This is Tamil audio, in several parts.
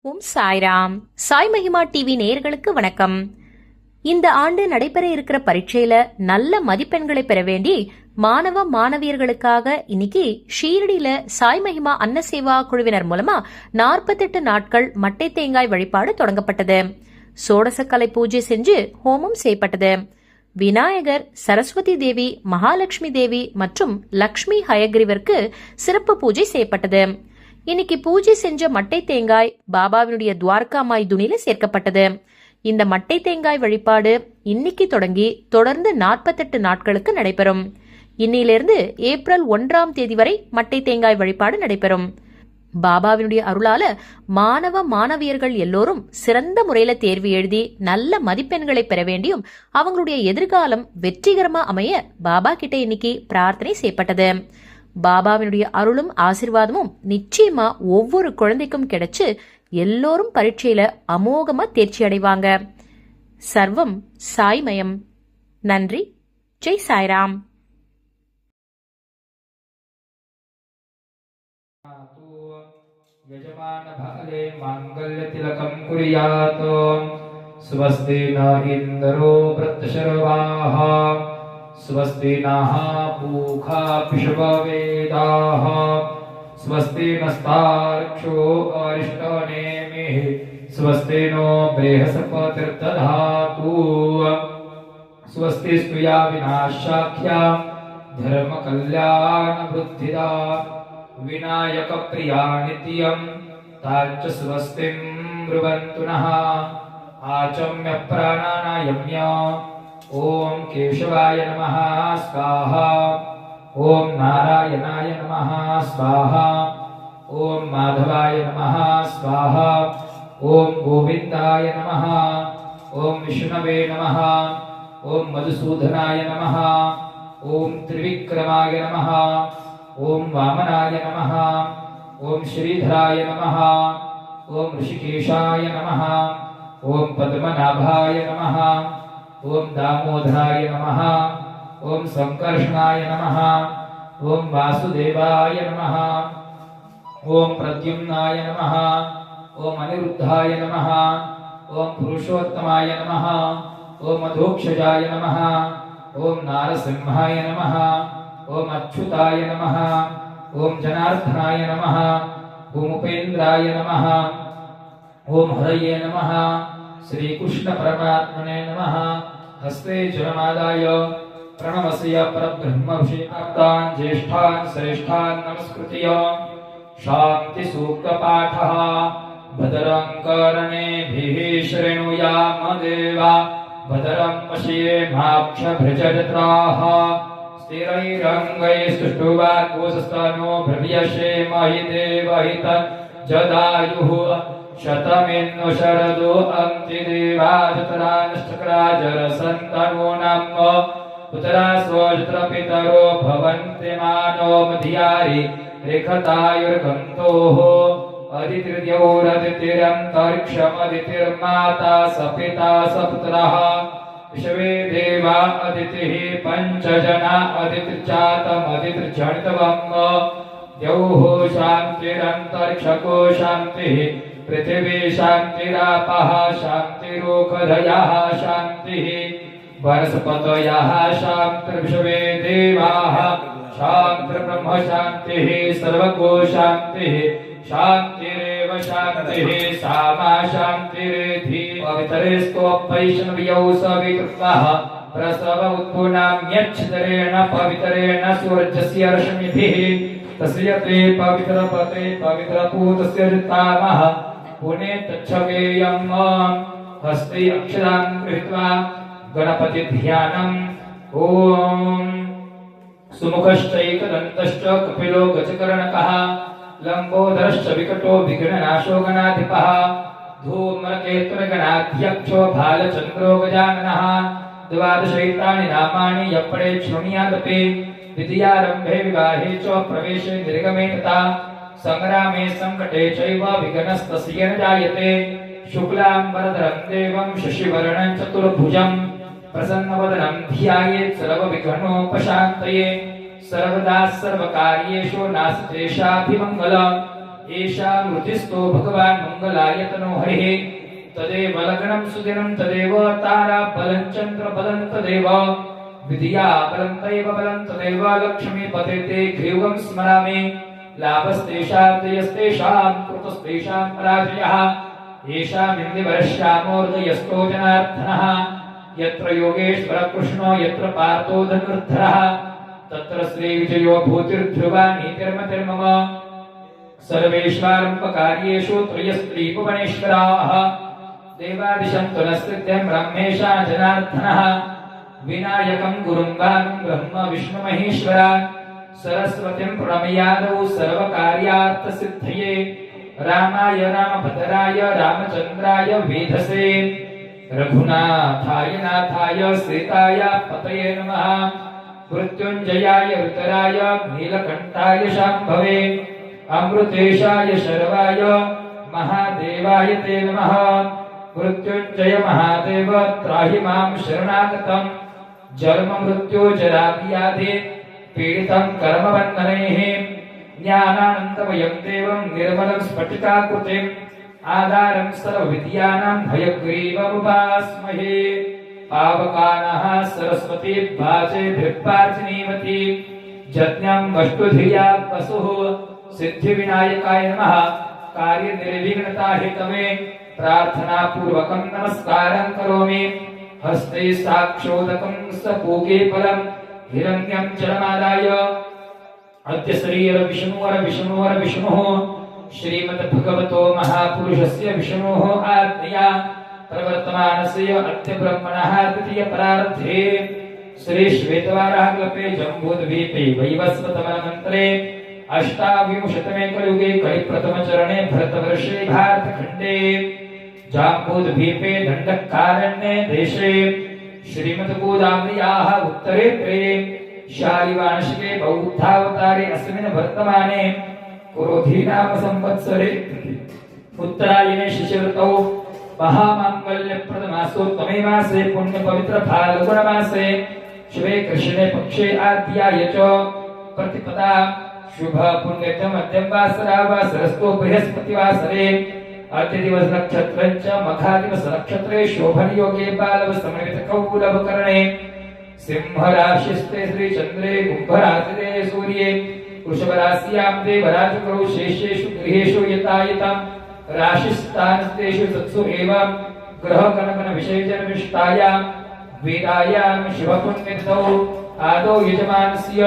ஓம் சாய்ராம். சாய் மகிமா டிவி நேயர்களுக்கு வணக்கம். இந்த ஆண்டு நடைபெற இருக்கிற பரீட்சையில நல்ல மதிப்பெண்களை பெற வேண்டி மாணவ மாணவியர்களுக்காக இன்னைக்கு ஷீரடியில சாய் மகிமா அன்ன சேவா குழுவினர் மூலமா 48 நாட்கள் மட்டை தேங்காய் வழிபாடு தொடங்கப்பட்டது. சோடசக்கலை பூஜை செஞ்சு ஹோமம் செய்யப்பட்டது. விநாயகர், சரஸ்வதி தேவி, மகாலட்சுமி தேவி மற்றும் லக்ஷ்மி ஹயக்ரீவருக்கு சிறப்பு பூஜை செய்யப்பட்டது. இன்னைக்கு பூஜை செஞ்ச மட்டை தேங்காய் பாபாவினுடைய துவாரகா மாய் துணியில சேர்க்கப்பட்டது. இந்த மட்டை தேங்காய் வழிபாடு இன்னைக்கு தொடங்கி தொடர்ந்து 48 நாட்களுக்கு நடைபெறும். இன்னிலிருந்து ஏப்ரல் 1ஆம் தேதி வரை மட்டை தேங்காய் வழிபாடு நடைபெறும். பாபாவினுடைய அருளால மாணவ மாணவியர்கள் எல்லோரும் சிறந்த முறையில தேர்வு எழுதி நல்ல மதிப்பெண்களை பெற வேண்டியும் அவங்களுடைய எதிர்காலம் வெற்றிகரமா அமைய பாபா கிட்ட இன்னைக்கு பிரார்த்தனை செய்யப்பட்டது. பாபாவினுடைய அருளும் ஆசிர்வாதமும் நிச்சயமா ஒவ்வொரு குழந்தைக்கும் கிடைச்சு எல்லோரும் பரீட்சையில அமோகமா தேர்ச்சி அடைவாங்க. சர்வம் சாய்மயம். நன்றி. ஜெய் சாய்ராம். स्वस्ति न इंद्रो वृत्रशर्वाः स्वस्ति नः पूषा विश्ववेदाः स्वस्ति नस्तार्क्ष्यो अरिष्टनेमिः स्वस्ति नो बृहस्पतिर्दधातु स्वस्ति स्तुया विनाशाख्या धर्मकल्याणवृद्धिदा विनायकप्रिया नित्यं ताच्च स्वस्तिं ब्रुवन्तु नः आचम्य प्राणानायम्य ओम केशवाय नमः स्वाहा ओम नारायणाय नमः स्वाहा ओम माधवाय नमः स्वाहा ओम गोविंदाय नमः ओम विष्णवे नमः ओम मधुसूदनाय नमः ओम त्रिविक्रमाय नमः ओम वामनाय नमः ओम श्रीधराय नमः ओम ऋषिकेशाय नमः ओम पद्मनाभाय नमः ओम दामोदराय नमः ओम संकर्षणाय नमः ओम वासुदेवाय नमः ओम प्रद्युम्नाय नमः ओम अनिरुद्धाय नमः ओम पुरुषोत्तमाय नमः ओम अधोक्षजाय नमः ओम नारसिंहाय नमः ओम अच्युताय नमः ओम जनार्दनाय नमः ओम उपेन्द्राय नमः ओम हरये नमः श्री कृष्ण परमात्मने नमः हस्ते जलमादाय प्रणवस्य परब्रह्म ऋषितान् ज्येष्ठान् श्रेष्ठान् नमस्कृत्य शान्ति सूक्त पाठः भद्रं कर्णेभिः शृणुयाम देवा भद्रं पश्येमाक्षभृजत्राः स्थिरैरङ्गैस्तुष्टुवाक्कोशस्तनो भ्रव्यशेमहि देवहित जदायुः शतमेन्नु शरदो अन्ति देवाजतरानष्टकराजरसन्तनो नम पुत्रा स्वजत्रपितरो भवन्ति मानो मधियारि रेखतायुर्गन्तोः अदितिर्द्यौरदितिरन्तरिक्षमदितिर्माता सपिता सपुत्रः विश्वे देवा अदितिः पञ्चजना अदितिर्जातमदितिर्जनितवम् द्यौः शान्तिरन्तरिक्षको शान्तिः पृथिवी शान्तिरापः शान्तिरोषधयः शान्तिः वनस्पतयः शान्तिर्विश्वे देवाः शान्तिर्ब्रह्म शान्तिः सर्वको शान्तिः शान्तिरेव शान्तिः सामा शान्तिरेधि पवितरेस्तोपैष्णव्यौ सवितृत्वः प्रसव उत्पुनाम्यच्छिदरेण पवितरेण सूर्यस्य रश्मिभिः तस्य ते पवित्रपते पवित्रपूतस्य ऋतामः पुने तच्छवेयम् हस्ते अक्षरां गृहीत्वा गणपति ध्यानम् ॐ सुमुखश्चैकदन्तश्च कपिलो गजकर्णकः लम्बोदरश्च विकटो विघ्ननाशो गणाधिपः धूम्रकेतुर्गणाध्यक्षो भालचन्द्रो गजाननः द्वादशैतानि नामानि यपडे शृणुयादपि विद्यारंभे विवाहे च प्रवेशे निर्गमे तथा संग्रामे संकटे चैव विघ्नस्तस्य न जायते शुक्लांबरधरं देवं शशिवर्णं चतुर्भुजं प्रसन्नवदनं ध्यायेत् सर्वविघ्नोपशान्तये सर्वदा सर्वकार्येषु नास्तेषाभिमङ्गलम् एषा मृतिस्थो भगवान् मङ्गलायतनो हरिः तदेव लग्नं सुदिनं तदेव तारा बलं चन्द्र बलं तदेव विधिया बलं तैव बलं तदेव लक्ष्मीपते ते ग्रीवं स्मरामि लाभस्तेषां जयस्तेषां कृतस्तेषां पराजयः येषामिन्दिवरश्यामोर्जयस्तो जनार्दनः यत्र योगेश्वर कृष्णो यत्र पार्थो धनुर्धरः तत्र श्रीविजयो भूतिर्ध्रुवा नीतिर्मतिर्मम सर्वेष्वारम्भकार्येषु त्रयस्त्रीभुवनेश्वराः देवादिशं तुलस्कृत्यं ब्रह्मेशा जनार्दनः विनायकं गुरुं भानुं ब्रह्म विष्णुमहेश्वर सरस्वतीं प्रणमयादौ सर्वकार्यार्थसिद्धये रामाय रामभद्राय रामचन्द्राय वेधसे रघुनाथाय नाथाय सीताय पतये नमः मृत्युञ्जयाय ऋतराय नीलकण्ठाय शाम्भवे अमृतेशाय शर्वाय महादेवाय ते नमः मृत्युञ्जय महादेव त्राहि मां शरणागतं जन्म मृत्यु जरा व्याधि पीडितं कर्मबन्धनैः ज्ञानानन्दमयं देवं निर्मलं स्फटिकाकृतिम् आधारं सर्वविद्यानां हयग्रीवमुपास्महे पावकानः सरस्वती भाजेभिर्पाचिनीवती यज्ञं वष्टुधिया वसुः सिद्धिविनायकाय नमः कार्यनिर्विघ्नता हेतवे प्रार्थना पूर्वकं नमस्कारं करोमि हस्ते साक्षोदकं सपूगे फलं हिरण्यं जलमादाय अद्य श्रीर विष्णुः श्रीमद्भगवतो महापुरुषस्य विष्णोः आज्ञया प्रवर्तमानस्य अद्य ब्रह्मणः द्वितीय परार्धे श्री श्वेतवाराहकल्पे जम्बूद्वीपे वैवस्वतमन्वन्तरे अष्टाविंशतमे कलियुगे कलिप्रथमचरणे भरतवर्षे भारतखण्डे जाम्बूद्वीपे दण्डकारण्ये देशे श्रीमद्गोदावर्याः उत्तरेत्रे शालिवार्षिके बौद्धावतारे अस्मिन् वर्तमाने क्रोधीनाम संवत्सरे उत्तरायणे शिशिरतौ महामाङ्गल्यप्रदमासोत्तमे मासे पुण्यपवित्र फाल्गुणमासे शुभे कृष्णे पक्षे आद्याय च प्रतिपदा शुभ पुण्यस्य मध्यम वासरस्तु बृहस्पतिवासरे अद्य दिवस नक्षत्रञ्च मघादिवस नक्षत्रे शोभनयोगे बालव समन्वितकौलभकरणे सिंहराशिस्ते श्रीचन्द्रे कुम्भराशिते सूर्ये वृषभराश्यां देवराजकरौ शेषेषु गृहेषु यतायतं राशिस्थानस्तेषु तत्सु एवं ग्रहगणगणविषयजनविष्टायां वेदायां शिवपुण्यतिथौ आदौ यजमानस्य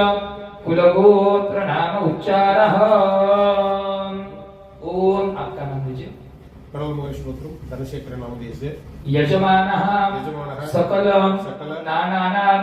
कुलगोत्र नाम उच्चारः। ओम आपका नाम दीजिए। प्रणव महेश्वरु धनशेखर नामधेय से यजमानः सकल नानानां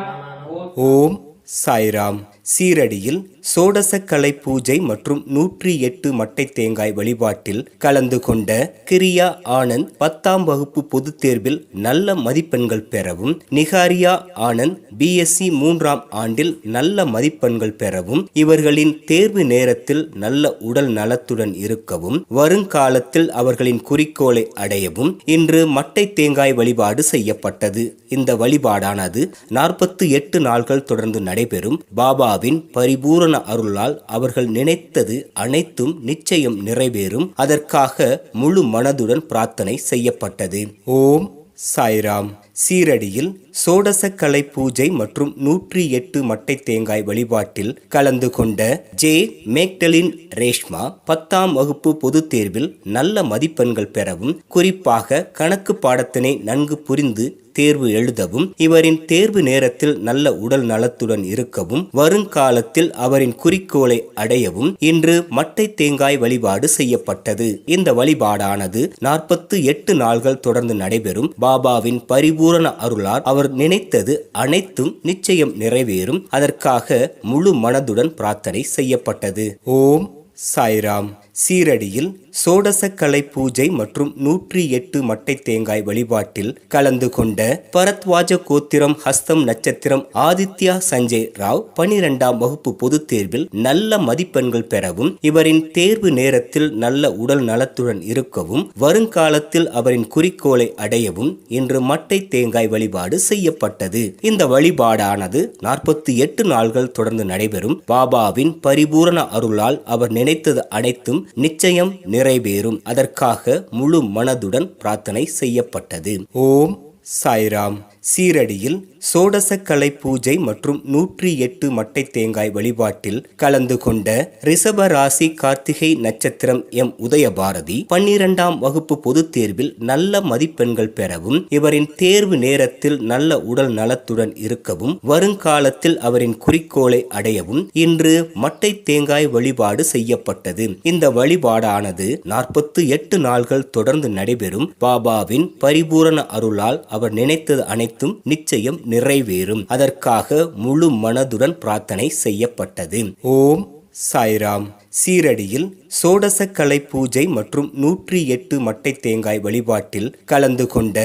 ஓம் சாய்ராம். சீரடியில் சோடசக்கலை பூஜை மற்றும் 108 மட்டை தேங்காய் வழிபாட்டில் கலந்து கொண்ட கிரியா ஆனந்த் 10ஆம் வகுப்பு பொதுத் தேர்வில் நல்ல மதிப்பெண்கள் பெறவும், நிகாரியா ஆனந்த் BSc 3ஆம் ஆண்டில் நல்ல மதிப்பெண்கள் பெறவும், இவர்களின் தேர்வு நேரத்தில் நல்ல உடல் நலத்துடன் இருக்கவும், வருங்காலத்தில் அவர்களின் குறிக்கோளை அடையவும் இன்று மட்டை தேங்காய் வழிபாடு செய்யப்பட்டது. இந்த வழிபாடானது 48 நாட்கள் தொடர்ந்து நடைபெறும். பாபாவின் பரிபூரண அருளால் அவர்கள் நினைத்தது அனைத்தும் நிச்சயம் நிறைவேறும். அதற்காக முழு மனதுடன் பிரார்த்தனை செய்யப்பட்டது. ஓம் சாய்ராம். சீரடியில் சோடசக்கலை பூஜை மற்றும் 108 மட்டை தேங்காய் வழிபாட்டில் கலந்து கொண்ட ஜே மேக்டலின் ரேஷ்மா 10ஆம் வகுப்பு பொதுத் தேர்வில் நல்ல மதிப்பெண்கள் பெறவும், குறிப்பாக கணக்கு பாடத்தினை நன்கு புரிந்து தேர்வு எழுதவும், இவரின் தேர்வு நேரத்தில் நல்ல உடல் நலத்துடன் இருக்கவும், வருங்காலத்தில் அவரின் குறிக்கோளை அடையவும் இன்று மட்டை தேங்காய் வழிபாடு செய்யப்பட்டது. இந்த வழிபாடானது 48 நாட்கள் தொடர்ந்து நடைபெறும். பாபாவின் பரிபூரண அருளால் அவர் நினைத்தது அனைத்தும் நிச்சயம் நிறைவேறும். அதற்காக முழு மனதுடன் பிரார்த்தனை செய்யப்பட்டது. ஓம் சாய்ராம். சீரடியில் சோடசக்கலை பூஜை மற்றும் 108 மட்டை தேங்காய் வழிபாட்டில் கலந்து கொண்ட பரத்வாஜ கோத்திரம் ஹஸ்தம் நட்சத்திரம் ஆதித்யா சஞ்சய் ராவ் 12ஆம் வகுப்பு பொதுத் தேர்வில் நல்ல மதிப்பெண்கள் பெறவும், இவரின் தேர்வு நேரத்தில் நல்ல உடல் நலத்துடன் இருக்கவும், வருங்காலத்தில் அவரின் குறிக்கோளை அடையவும் இன்று மட்டை தேங்காய் வழிபாடு செய்யப்பட்டது. இந்த வழிபாடானது 48 நாட்கள் தொடர்ந்து நடைபெறும். பாபாவின் பரிபூரண அருளால் அவர் நினைத்தது அனைத்தும் நிச்சயம் நிறைவேறும். அதற்காக முழு மனதுடன் பிரார்த்தனை செய்யப்பட்டது. ஓம் சாய்ராம். சீரடியில் சோடசக்கலை பூஜை மற்றும் 108 மட்டை தேங்காய் வழிபாட்டில் கலந்து கொண்ட ரிஷப ராசி கார்த்திகை நட்சத்திரம் எம் உதயபாரதி 12ஆம் வகுப்பு பொதுத் தேர்வில் நல்ல மதிப்பெண்கள் பெறவும், இவரின் தேர்வு நேரத்தில் நல்ல உடல் நலத்துடன் இருக்கவும், வருங்காலத்தில் அவரின் குறிக்கோளை அடையவும் இன்று மட்டை தேங்காய் வழிபாடு செய்யப்பட்டது. இந்த வழிபாடானது 48 நாள்கள் தொடர்ந்து நடைபெறும். பாபாவின் பரிபூரண அருளால் அவர் நினைத்தது அனைத்தும் நிச்சயம் நிறைவேறும். அதற்காக முழு மனதுடன் பிரார்த்தனை செய்யப்பட்டது. ஓம் சாய்ராம். சீரடியில் சோடசக்கலை பூஜை மற்றும் 108 மட்டை தேங்காய் வழிபாட்டில் கலந்து கொண்ட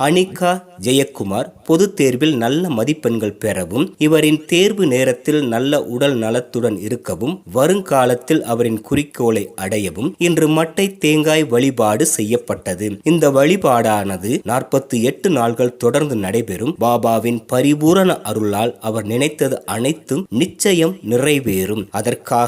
அனிகா ஜெயக்குமார் பொதுத் தேர்வில் நல்ல மதிப்பெண்கள் பெறவும், இவரின் தேர்வு நேரத்தில் நல்ல உடல் நலத்துடன் இருக்கவும், வருங்காலத்தில் அவரின் குறிக்கோளை அடையவும் இன்று மட்டை தேங்காய் வழிபாடு செய்யப்பட்டது. இந்த வழிபாடானது 48 நாள்கள் தொடர்ந்து நடைபெறும். பாபாவின் பரிபூரண அருளால் அவர் நினைத்தது அனைத்தும் நிச்சயம் நிறைவேறும். அதற்காக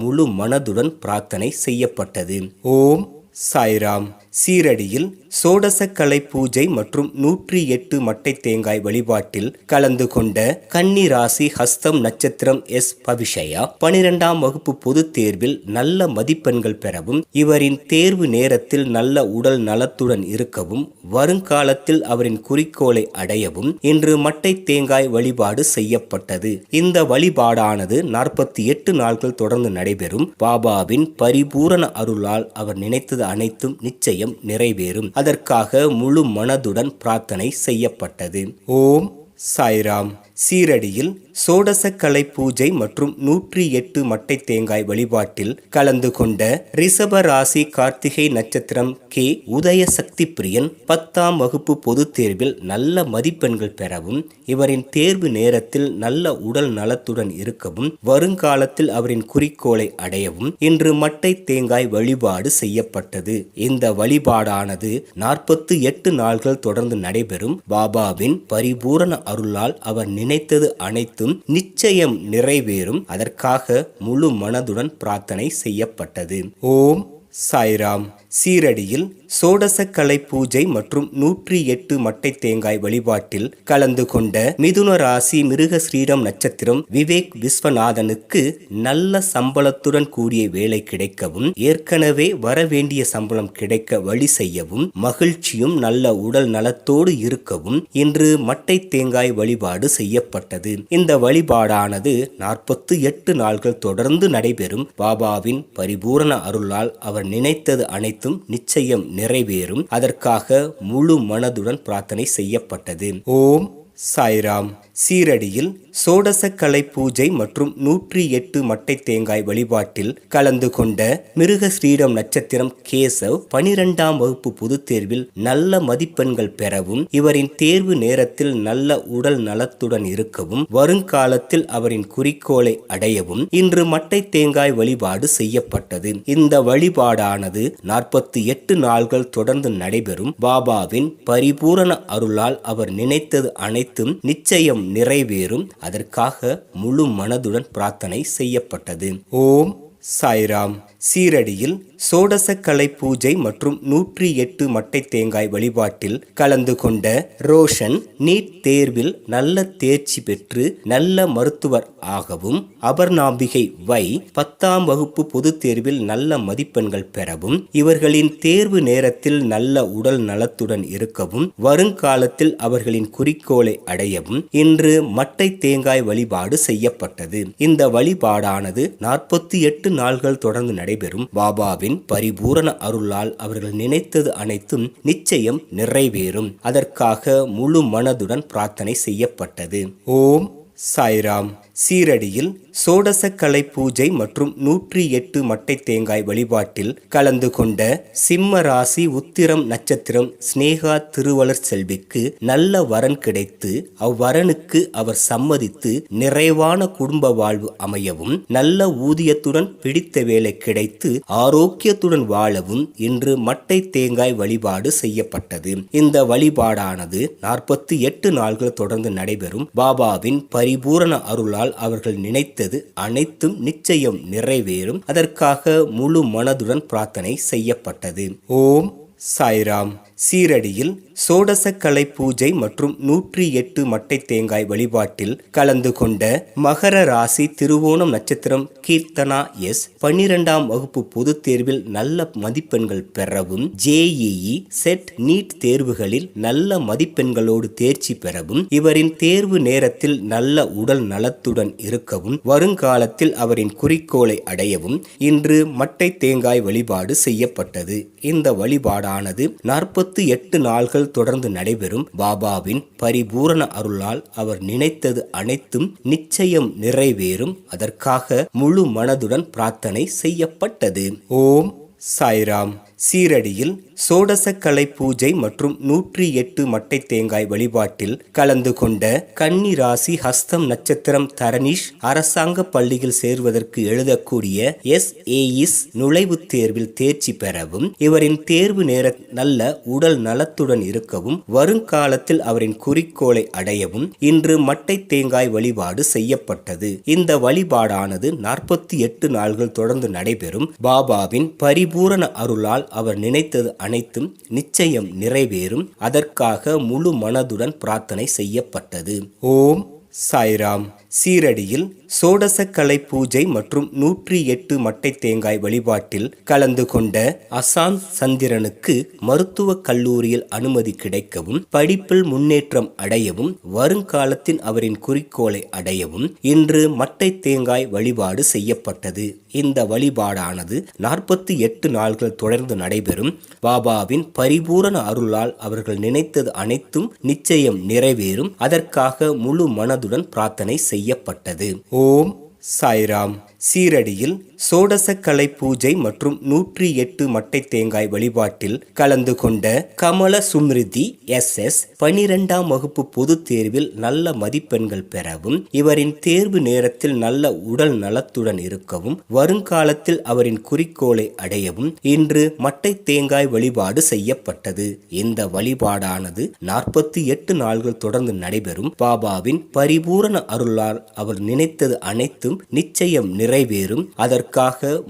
முழு மனதுடன் பிரார்த்தனை செய்யப்பட்டது. ஓம் சாய்ராம். சீரடியில் சோடசக்கலை பூஜை மற்றும் 108 மட்டை தேங்காய் வழிபாட்டில் கலந்து கொண்ட கன்னி ராசி ஹஸ்தம் நட்சத்திரம் எஸ் பவிஷயா 12ஆம் வகுப்பு பொதுத் தேர்வில் நல்ல மதிப்பெண்கள் பெறவும், இவரின் தேர்வு நேரத்தில் நல்ல உடல் நலத்துடன் இருக்கவும், வருங்காலத்தில் அவரின் குறிக்கோளை அடையவும் இன்று மட்டை தேங்காய் வழிபாடு செய்யப்பட்டது. இந்த வழிபாடானது 48 நாட்கள் தொடர்ந்து நடைபெறும். பாபாவின் பரிபூரண அருளால் அவர் நினைத்தது அனைத்தும் நிச்சயம் நிறைவேறும். அதற்காக முழு மனதுடன் பிரார்த்தனை செய்யப்பட்டது. ஓம் சாய்ராம். சீரடியில் சோடசக்கலை பூஜை மற்றும் 108 மட்டை தேங்காய் வழிபாட்டில் கலந்து கொண்ட ரிஷப ராசி கார்த்திகை நட்சத்திரம் கே உதயசக்தி பிரியன் 10ஆம் வகுப்பு பொதுத் தேர்வில் நல்ல மதிப்பெண்கள் பெறவும், இவரின் தேர்வு நேரத்தில் நல்ல உடல் நலத்துடன் இருக்கவும், வருங்காலத்தில் அவரின் குறிக்கோளை அடையவும் இன்று மட்டை தேங்காய் வழிபாடு செய்யப்பட்டது. இந்த வழிபாடானது 48 நாள்கள் தொடர்ந்து நடைபெறும். பாபாவின் பரிபூரண அருளால் அவர் நினைத்தது அனைத்தும் நிச்சயம் நிறைவேறும். அதற்காக முழு மனதுடன் பிரார்த்தனை செய்யப்பட்டது. ஓம் சாய்ராம். சீரடியில் சோடசக்கலை பூஜை மற்றும் 108 மட்டை தேங்காய் வழிபாட்டில் கலந்து கொண்ட மிதுன ராசி மிருக ஸ்ரீரம் நட்சத்திரம் விவேக் விஸ்வநாதனுக்கு நல்ல சம்பளத்துடன் கூடிய வேலை கிடைக்கவும், ஏற்கனவே வரவேண்டிய சம்பளம் கிடைக்க வழி செய்யவும், மகிழ்ச்சியும் நல்ல உடல் நலத்தோடு இருக்கவும் இன்று மட்டை தேங்காய் வழிபாடு செய்யப்பட்டது. இந்த வழிபாடானது 48 நாள்கள் தொடர்ந்து நடைபெறும். பாபாவின் பரிபூரண அருளால் அவர் நினைத்தது அனைத்தும் நிச்சயம் நிறைவேறும். அதற்காக முழு மனதுடன் பிரார்த்தனை செய்யப்பட்டது. ஓம் சாய்ராம். சீரடியில் சோடசக்கலை பூஜை மற்றும் 108 மட்டை தேங்காய் வழிபாட்டில் கலந்து கொண்ட மிருக ஸ்ரீரம் நட்சத்திரம் கேசவ் 12ஆம் வகுப்பு பொதுத் தேர்வில் நல்ல மதிப்பெண்கள் பெறவும், இவரின் தேர்வு நேரத்தில் நல்ல உடல் நலத்துடன் இருக்கவும், வருங்காலத்தில் அவரின் குறிக்கோளை அடையவும் இன்று மட்டை தேங்காய் வழிபாடு செய்யப்பட்டது. இந்த வழிபாடானது 48 நாள்கள் தொடர்ந்து நடைபெறும். பாபாவின் பரிபூரண அருளால் அவர் நினைத்தது அனைத்தும் நிச்சயம் நிறைவேறும். அதற்காக முழு மனதுடன் பிரார்த்தனை செய்யப்பட்டது. ஓம் சாய்ராம். சீரடியில் சோடசக்கலை பூஜை மற்றும் 108 மட்டை தேங்காய் வழிபாட்டில் கலந்து கொண்ட ரோஷன் நீட் தேர்வில் நல்ல தேர்ச்சி பெற்று நல்ல மருத்துவர் ஆகவும், அபர்ணாம்பிகை வை 10ஆம் வகுப்பு பொதுத் தேர்வில் நல்ல மதிப்பெண்கள் பெறவும், இவர்களின் தேர்வு நேரத்தில் நல்ல உடல் நலத்துடன் இருக்கவும், வருங்காலத்தில் அவர்களின் குறிக்கோளை அடையவும் இன்று மட்டை தேங்காய் வழிபாடு செய்யப்பட்டது. இந்த வழிபாடானது 48 நாள்கள் தொடர்ந்து நடைபெறும். பாபாவின் பரிபூரண அருளால் அவர்கள் நினைத்தது அனைத்தும் நிச்சயம் நிறைவேறும். அதற்காக முழு மனதுடன் பிரார்த்தனை செய்யப்பட்டது. ஓம் சாய்ராம். சீரடியில் சோடசக்கலை பூஜை மற்றும் 108 மட்டை தேங்காய் வழிபாட்டில் கலந்து கொண்ட சிம்ம ராசி உத்திரம் நட்சத்திரம் ஸ்னேகா திருவளர் செல்விக்கு நல்ல வரன் கிடைத்து, அவ்வரனுக்கு அவர் சம்மதித்து நிறைவான குடும்ப வாழ்வு அமையவும், நல்ல ஊதியத்துடன் பிடித்த வேலை கிடைத்து ஆரோக்கியத்துடன் வாழவும் இன்று மட்டை தேங்காய் வழிபாடு செய்யப்பட்டது. இந்த வழிபாடானது 48 நாள்கள் தொடர்ந்து நடைபெறும். பாபாவின் பரிபூரண அருளால் அவர்கள் நினைத்தது நினைத்தது அனைத்தும் நிச்சயம் நிறைவேறும். அதற்காக முழு மனதுடன் பிரார்த்தனை செய்யப்பட்டது. ஓம் சாய்ராம். சீரடியில் சோடசக்கலை பூஜை மற்றும் 108 மட்டை தேங்காய் வழிபாட்டில் கலந்து கொண்ட மகர ராசி திருவோணம் நட்சத்திரம் கீர்த்தனா எஸ் 12ஆம் வகுப்பு பொதுத் தேர்வில் நல்ல மதிப்பெண்கள் பெறவும், JEE செட் நீட் தேர்வுகளில் நல்ல மதிப்பெண்களோடு தேர்ச்சி பெறவும், இவரின் தேர்வு நேரத்தில் நல்ல உடல் நலத்துடன் இருக்கவும், வருங்காலத்தில் அவரின் குறிக்கோளை அடையவும் இன்று மட்டை தேங்காய் வழிபாடு செய்யப்பட்டது. இந்த வழிபாடானது 48 நாள்கள் தொடர்ந்து நடைபெறும். பாபாவின் பரிபூரண அருளால் அவர் நினைத்தது அனைத்தும் நிச்சயம் நிறைவேறும். அதற்காக முழு மனதுடன் பிரார்த்தனை செய்யப்பட்டது. ஓம் சாய்ராம். சீரடியில் சோடசக்கலை பூஜை மற்றும் 108 மட்டை தேங்காய் வழிபாட்டில் கலந்து கொண்ட கன்னி ராசி ஹஸ்தம் நட்சத்திரம் தரணீஷ் அரசாங்க பள்ளியில் சேர்வதற்கு எழுதக்கூடிய SAES நுழைவுத் தேர்வில் தேர்ச்சி பெறவும், இவரின் தேர்வு நேர நல்ல உடல் நலத்துடன் இருக்கவும், வருங்காலத்தில் அவரின் குறிக்கோளை அடையவும் இன்று மட்டை தேங்காய் வழிபாடு செய்யப்பட்டது. இந்த வழிபாடானது 48 நாள்கள் தொடர்ந்து நடைபெறும். பாபாவின் பரிபூரண அருளால் அவர் நினைத்தது அனைத்தும் நிச்சயம் நிறைவேறும். அதற்காக முழு மனதுடன் பிரார்த்தனை செய்யப்பட்டது. ஓம் சாய்ராம். சீரடியில் சோடசக்கலை பூஜை மற்றும் 108 மட்டை தேங்காய் வழிபாட்டில் கலந்து கொண்ட அசாந்த் சந்திரனுக்கு மருத்துவக் கல்லூரியில் அனுமதி கிடைக்கவும், படிப்பில் முன்னேற்றம் அடையவும், வருங்காலத்தில் அவரின் குறிக்கோளை அடையவும் இன்று மட்டை தேங்காய் வழிபாடு செய்யப்பட்டது. இந்த வழிபாடானது 48 நாள்கள் தொடர்ந்து நடைபெறும். பாபாவின் பரிபூரண அருளால் அவர்கள் நினைத்தது அனைத்தும் நிச்சயம் நிறைவேறும். அதற்காக முழு மனதுடன் பிரார்த்தனை செய்யப்பட்டது. ஓம் சாய்ராம். சீரடியில் சோடசக்கலை பூஜை மற்றும் 108 மட்டை தேங்காய் வழிபாட்டில் கலந்து கொண்ட கமல சுமிருதி SS 12ஆம் வகுப்பு பொதுத் தேர்வில் நல்ல மதிப்பெண்கள் பெறவும், இவரின் தேர்வு நேரத்தில் நல்ல உடல் நலத்துடன் இருக்கவும், வருங்காலத்தில் அவரின் குறிக்கோளை அடையவும் இன்று மட்டை தேங்காய் வழிபாடு செய்யப்பட்டது. இந்த வழிபாடானது 48 நாள்கள் தொடர்ந்து நடைபெறும். பாபாவின் பரிபூரண அருளால் அவர் நினைத்தது அனைத்தும் நிச்சயம் நிறைவேறும். அதற்காக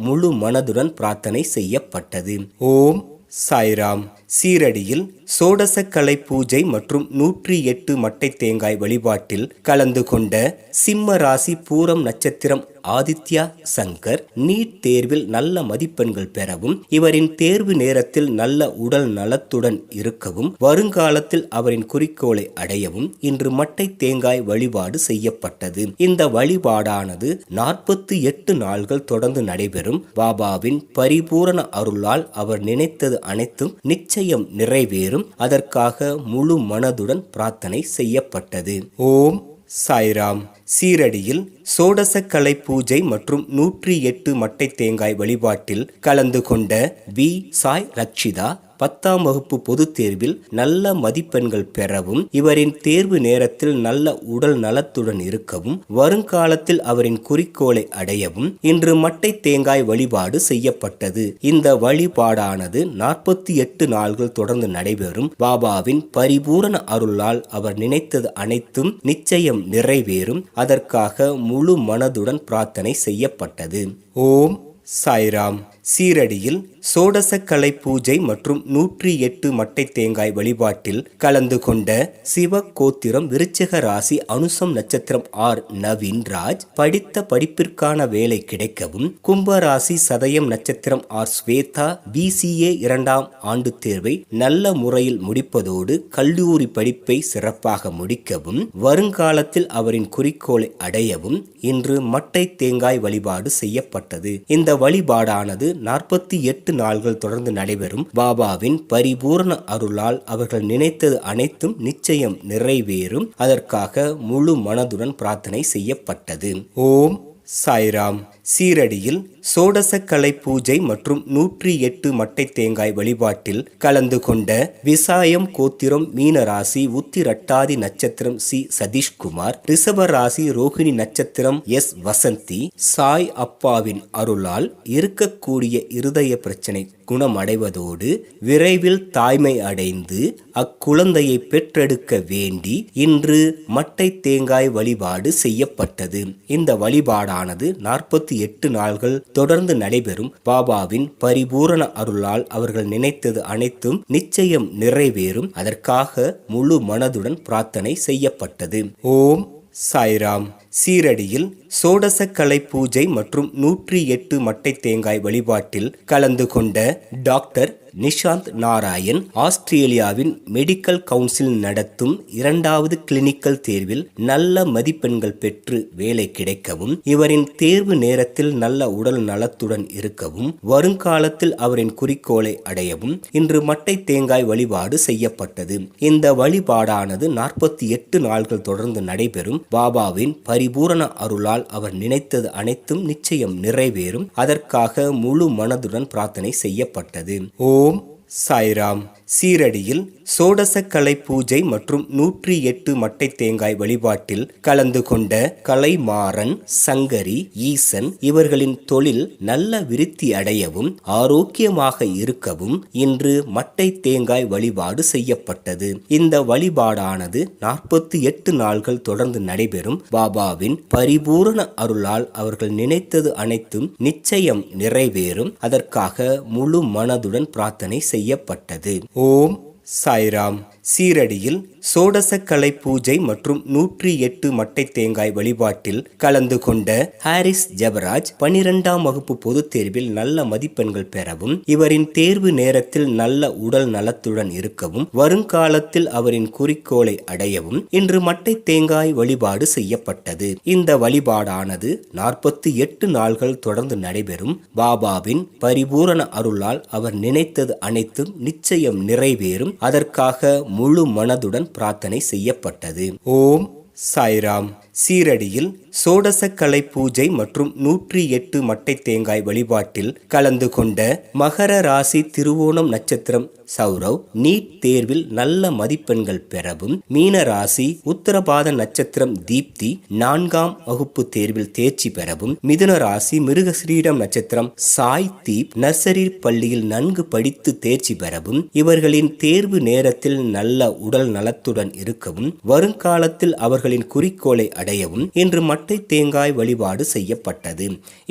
முழு மனதுடன் பிரார்த்தனை செய்யப்பட்டது. ஓம் சாய்ராம். சீரடியில் சோடசக்கலை பூஜை மற்றும் 108 மட்டை தேங்காய் வழிபாட்டில் கலந்து கொண்ட சிம்ம ராசி பூரம் நட்சத்திரம் ஆதித்யா சங்கர் நீட் தேர்வில் நல்ல மதிப்பெண்கள் பெறவும், இவரின் தேர்வு நேரத்தில் நல்ல உடல் நலத்துடன் இருக்கவும், வருங்காலத்தில் அவரின் குறிக்கோளை அடையவும் இன்று மட்டை தேங்காய் வழிபாடு செய்யப்பட்டது. இந்த வழிபாடானது 48 நாள்கள் தொடர்ந்து நடைபெறும். பாபாவின் பரிபூரண அருளால் அவர் நினைத்தது அனைத்தும் நிச்சயம் நிறைவேறும். அதற்காக முழு மனதுடன் பிரார்த்தனை செய்யப்பட்டது. ஓம் சாய்ராம். சீரடியில் சோடசக்கலை பூஜை மற்றும் 108 மட்டை தேங்காய் வழிபாட்டில் கலந்து கொண்ட வி சாய் ரக்ஷிதா 10ஆம் வகுப்பு பொதுத் தேர்வில் நல்ல மதிப்பெண்கள் பெறவும், இவரின் தேர்வு நேரத்தில் நல்ல உடல் நலத்துடன் இருக்கவும், வருங்காலத்தில் அவரின் குறிக்கோளை அடையவும் இன்று மட்டை தேங்காய் வழிபாடு செய்யப்பட்டது. இந்த வழிபாடானது 48 நாள்கள் தொடர்ந்து நடைபெறும். பாபாவின் பரிபூரண அருளால் அவர் நினைத்தது அனைத்தும் நிச்சயம் நிறைவேறும். அதற்காக முழு மனதுடன் பிரார்த்தனை செய்யப்பட்டது. ஓம் சாய்ராம். சீரடியில் சோடசக்கலை பூஜை மற்றும் 108 மட்டை தேங்காய் வழிபாட்டில் கலந்து கொண்ட சிவ கோத்திரம் விருச்சிக ராசி அனுசம் நட்சத்திரம் R நவீன் ராஜ் படித்த படிப்பிற்கான வேலை கிடைக்கவும், கும்பராசி சதயம் நட்சத்திரம் R ஸ்வேதா BCA 2ஆம் ஆண்டு தேர்வை நல்ல முறையில் முடிப்பதோடு கல்லூரி படிப்பை சிறப்பாக முடிக்கவும், வருங்காலத்தில் அவரின் குறிக்கோளை அடையவும் இன்று மட்டை தேங்காய் வழிபாடு செய்யப்பட்டது. இந்த வழிபாடானது 48 நாள்கள் தொடர்ந்து நடைபெறும். பாபாவின் பரிபூரண அருளால் அவர்கள் நினைத்தது அனைத்தும் நிச்சயம் நிறைவேறும். அதற்காக முழு மனதுடன் பிரார்த்தனை செய்யப்பட்டது. ஓம் சாய்ராம். சீரடியில் சோடசக்கலை பூஜை மற்றும் 108 மட்டை தேங்காய் வழிபாட்டில் கலந்து கொண்ட விசாயம் கோத்திரம் மீன ராசி உத்திரட்டாதி நட்சத்திரம் சி சதீஷ்குமார், ரிஷப ராசி ரோகிணி நட்சத்திரம் எஸ் வசந்தி, சாய் அப்பாவின் அருளால் இருக்கக்கூடிய இருதய பிரச்சனை குணமடைவதோடு விரைவில் தாய்மை அடைந்து அக்குழந்தையை பெற்றெடுக்க வேண்டி இன்று மட்டை தேங்காய் வழிபாடு செய்யப்பட்டது. இந்த வழிபாடானது 48 நாள்கள் தொடர்ந்து நடைபெறும். பாபாவின் பரிபூரண அருளால் அவர்கள் நினைத்தது அனைத்தும் நிச்சயம் நிறைவேறும். அதற்காக முழு மனதுடன் பிரார்த்தனை செய்யப்பட்டது. ஓம் சாய்ராம். சீரடியில் சோடசக்கலை பூஜை மற்றும் 108 மட்டை தேங்காய் வழிபாட்டில் கலந்து கொண்ட டாக்டர் நிஷாந்த் நாராயண் ஆஸ்திரேலியாவின் மெடிக்கல் கவுன்சில் நடத்தும் 2வது கிளினிக்கல் தேர்வில் நல்ல மதிப்பெண்கள் பெற்று வேலை கிடைக்கவும், இவரின் தேர்வு நேரத்தில் நல்ல உடல் நலத்துடன் இருக்கவும், வருங்காலத்தில் அவரின் குறிக்கோளை அடையவும் இன்று மட்டை தேங்காய் வழிபாடு செய்யப்பட்டது. இந்த வழிபாடானது 48 நாள்கள் தொடர்ந்து நடைபெறும். பாபாவின் பரிபூரண அருளால் அவர் நினைத்தது அனைத்தும் நிச்சயம் நிறைவேறும். அதற்காக முழு மனதுடன் பிரார்த்தனை செய்யப்பட்டது. ஓம் சாய்ராம். சீரடியில் சோடசக்கலை பூஜை மற்றும் 108 மட்டை தேங்காய் வழிபாட்டில் கலந்து கொண்ட கலைமாறன், சங்கரி, ஈசன் இவர்களின் தொழில் நல்ல விருத்தி அடையவும் ஆரோக்கியமாக இருக்கவும் இன்று மட்டை தேங்காய் வழிபாடு செய்யப்பட்டது. இந்த வழிபாடானது 48 நாள்கள் தொடர்ந்து நடைபெறும். பாபாவின் பரிபூரண அருளால் அவர்கள் நினைத்தது அனைத்தும் நிச்சயம் நிறைவேறும். அதற்காக முழு மனதுடன் பிரார்த்தனை செய்யப்பட்டது. ஓம் சாய்ராம். சீரடியில் சோடசக்கலை பூஜை மற்றும் 108 மட்டை தேங்காய் வழிபாட்டில் கலந்து கொண்ட ஹாரிஸ் ஜபராஜ் 12ஆம் வகுப்பு பொதுத் தேர்வில் நல்ல மதிப்பெண்கள் பெறவும், இவரின் தேர்வு நேரத்தில் நல்ல உடல் நலத்துடன் இருக்கவும், வருங்காலத்தில் அவரின் குறிக்கோளை அடையவும் இன்று மட்டை தேங்காய் வழிபாடு செய்யப்பட்டது. இந்த வழிபாடானது 48 நாள்கள் தொடர்ந்து நடைபெறும். பாபாவின் பரிபூரண அருளால் அவர் நினைத்தது அனைத்தும் நிச்சயம் நிறைவேறும். அதற்காக முழு மனதுடன் பிரார்த்தனை செய்யப்பட்டது. ஓம் சாய்ராம். சீரடியில் சோடசக்கலை பூஜை மற்றும் 108 மட்டை தேங்காய் வழிபாட்டில் கலந்து கொண்ட மகர ராசி திருவோணம் நட்சத்திரம் சௌரவ் நீட் தேர்வில் நல்ல மதிப்பெண்கள் பெறவும், மீன ராசி உத்தரபாத நட்சத்திரம் தீப்தி 4ஆம் வகுப்பு தேர்வில் தேர்ச்சி பெறவும், மிதுன ராசி மிருகஸ்ரீடம் நட்சத்திரம் சாய் தீப் நர்சரி பள்ளியில் நன்கு படித்து தேர்ச்சி பெறவும், இவர்களின் தேர்வு நேரத்தில் நல்ல உடல் நலத்துடன் இருக்கவும், வருங்காலத்தில் அவர்களின் குறிக்கோளை அடையவும் இன்று மட்டை தேங்காய் வழிபாடு செய்யப்பட்டது.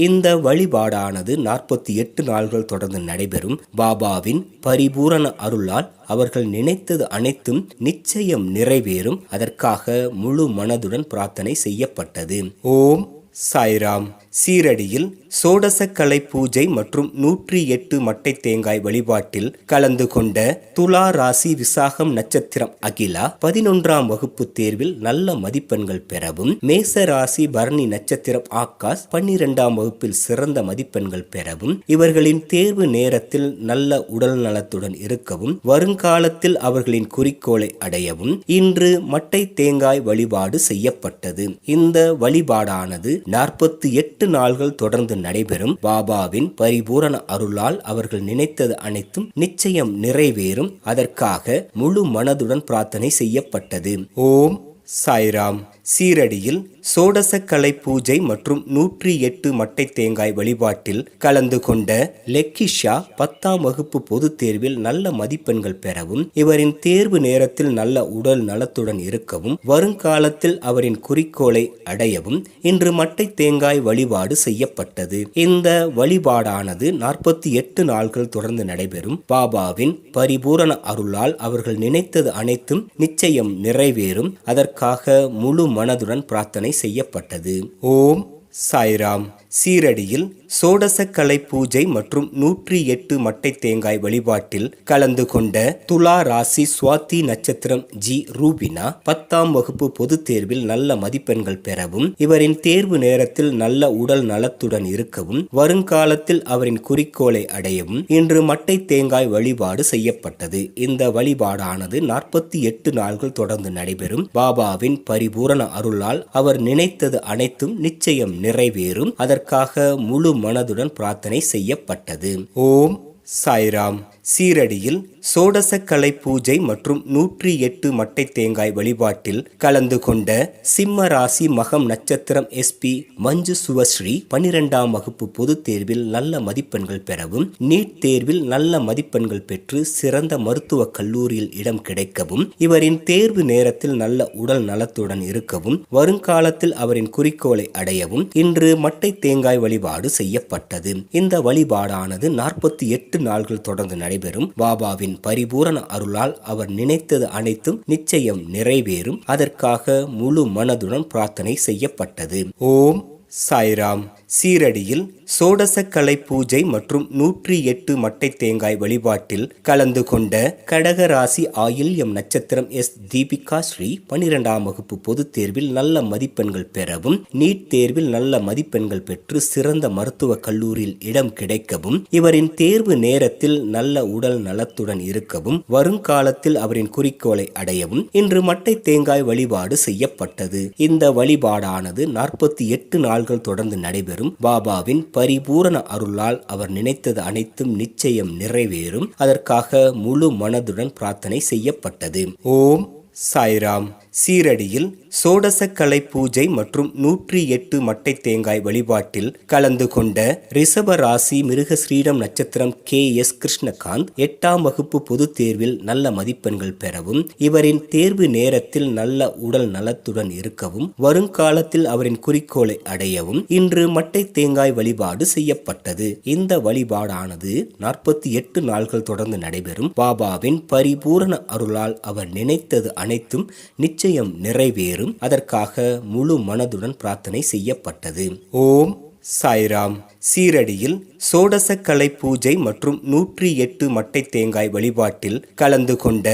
இந்த வழிபாடானது 48 நாள்கள் தொடர்ந்து நடைபெறும். பாபாவின் பரிபூரண அருளால் அவர்கள் நினைத்தது அனைத்தும் நிச்சயம் நிறைவேறும். அதற்காக முழு மனதுடன் பிரார்த்தனை செய்யப்பட்டது. ஓம் சாய்ராம். சீரடியில் சோடசக்கலை பூஜை மற்றும் 108 மட்டை தேங்காய் வழிபாட்டில் கலந்து கொண்ட துலா ராசி விசாகம் நட்சத்திரம் அகிலா 11ஆம் வகுப்பு தேர்வில் நல்ல மதிப்பெண்கள் பெறவும், மேச ராசி பரணி நட்சத்திரம் ஆகாஷ் 12ஆம் வகுப்பில் சிறந்த மதிப்பெண்கள் பெறவும், இவர்களின் தேர்வு நேரத்தில் நல்ல உடல் நலத்துடன் இருக்கவும், வருங்காலத்தில் அவர்களின் குறிக்கோளை அடையவும் இன்று மட்டை தேங்காய் வழிபாடு செய்யப்பட்டது. இந்த வழிபாடானது 48 நாள்கள் தொடர்ந்து நடைபெறும். பாபாவின் பரிபூரண அருளால் அவர்கள் நினைத்தது அனைத்தும் நிச்சயம் நிறைவேறும். அதற்காக முழு மனதுடன் பிரார்த்தனை செய்யப்பட்டது. ஓம் சாய்ராம். சீரடியில் சோடசக்கலை பூஜை மற்றும் 108 மட்டை தேங்காய் வழிபாட்டில் கலந்து கொண்ட லெக்கிஷா 10ஆம் வகுப்பு பொதுத் தேர்வில் நல்ல மதிப்பெண்கள் பெறவும், இவரின் தேர்வு நேரத்தில் நல்ல உடல் நலத்துடன் இருக்கவும், வருங்காலத்தில் அவரின் குறிக்கோளை அடையவும் இன்று மட்டை தேங்காய் வழிபாடு செய்யப்பட்டது. இந்த வழிபாடானது 48 நாள்கள் தொடர்ந்து நடைபெறும். பாபாவின் பரிபூரண அருளால் அவர்கள் நினைத்தது அனைத்தும் நிச்சயம் நிறைவேறும். அதற்காக முழு மனதுடன் பிரார்த்தனை செய்யப்பட்டது. ஓம் சாய்ராம். சீரடியில் சோடசக்கலை பூஜை மற்றும் 108 மட்டை தேங்காய் வழிபாட்டில் கலந்து கொண்ட துலா ராசி சுவாதி நட்சத்திரம் ஜி ரூபினா 10ஆம் வகுப்பு பொதுத் தேர்வில் நல்ல மதிப்பெண்கள் பெறவும், இவரின் தேர்வு நேரத்தில் நல்ல உடல் நலத்துடன் இருக்கவும், வருங்காலத்தில் அவரின் குறிக்கோளை அடையவும் இன்று மட்டை தேங்காய் வழிபாடு செய்யப்பட்டது. இந்த வழிபாடானது 48 நாள்கள் தொடர்ந்து நடைபெறும். பாபாவின் பரிபூரண அருளால் அவர் நினைத்தது அனைத்தும் நிச்சயம் நிறைவேறும். அதற்காக முழு மனதுடன் பிரார்த்தனை செய்யப்பட்டது. ஓம் சாய்ராம். சீரடியில் சோடசக்கலை பூஜை மற்றும் 108 மட்டை தேங்காய் வழிபாட்டில் கலந்து கொண்ட சிம்ம ராசி மகம் நட்சத்திரம் SP மஞ்சு சுவஸ்ரீ 12ஆம் வகுப்பு பொதுத் தேர்வில் நல்ல மதிப்பெண்கள் பெறவும், நீட் தேர்வில் நல்ல மதிப்பெண்கள் பெற்று சிறந்த மருத்துவ கல்லூரியில் இடம் கிடைக்கவும், இவரின் தேர்வு நேரத்தில் நல்ல உடல் நலத்துடன் இருக்கவும், வருங்காலத்தில் அவரின் குறிக்கோளை அடையவும் இன்று மட்டை தேங்காய் வழிபாடு செய்யப்பட்டது. இந்த வழிபாடானது 48 நாள்கள் தொடர்ந்து நடைபெறும். பாபாவின் பரிபூரண அருளால் அவர் நினைத்தது அனைத்தும் நிச்சயம் நிறைவேறும். அதற்காக முழு மனதுடன் பிரார்த்தனை செய்யப்பட்டது. ஓம் சாய்ராம். சீரடியில் சோடசக்கலை பூஜை மற்றும் 108 மட்டை தேங்காய் வழிபாட்டில் கலந்து கொண்ட கடகராசி ஆயில்யம் நட்சத்திரம் தீபிகா ஸ்ரீ 12ஆம் வகுப்பு பொதுத் தேர்வில் நல்ல மதிப்பெண்கள் பெறவும், நீட் தேர்வில் நல்ல மதிப்பெண்கள் பெற்று சிறந்த மருத்துவ கல்லூரியில் இடம் கிடைக்கவும், இவரின் தேர்வு நேரத்தில் நல்ல உடல் நலத்துடன் இருக்கவும், வருங்காலத்தில் அவரின் குறிக்கோளை அடையவும் இன்று மட்டை தேங்காய் வழிபாடு செய்யப்பட்டது. இந்த வழிபாடானது 48 நாள்கள் தொடர்ந்து நடைபெறும். பாபாவின் பரிபூரண அருளால் அவர் நினைத்தது அனைத்தும் நிச்சயம் நிறைவேறும். அதற்காக முழு மனதுடன் பிரார்த்தனை செய்யப்பட்டது. ஓம் சாய்ராம். சீரடியில் சோடசக்கலை பூஜை மற்றும் 108 மட்டை தேங்காய் வழிபாட்டில் கலந்து கொண்ட ரிஷப ராசி மிருகஸ்ரீடம் நட்சத்திரம் KS கிருஷ்ணகாந்த் 8ஆம் வகுப்பு பொதுத் தேர்வில் நல்ல மதிப்பெண்கள் பெறவும், இவரின் தேர்வு நேரத்தில் நல்ல உடல் நலத்துடன் இருக்கவும், வருங்காலத்தில் அவரின் குறிக்கோளை அடையவும் இன்று மட்டை தேங்காய் வழிபாடு செய்யப்பட்டது. இந்த வழிபாடானது 48 நாள்கள் தொடர்ந்து நடைபெறும். பாபாவின் பரிபூரண அருளால் அவர் நினைத்தது அனைத்தும் நிச்சயம் நிறைவேறும். அதற்காக முழு மனதுடன் பிரார்த்தனை செய்யப்பட்டது. ஓம் சாய்ராம். சீரடியில் சோடசக்கலை பூஜை மற்றும் 108 மட்டை தேங்காய் வழிபாட்டில் கலந்து கொண்ட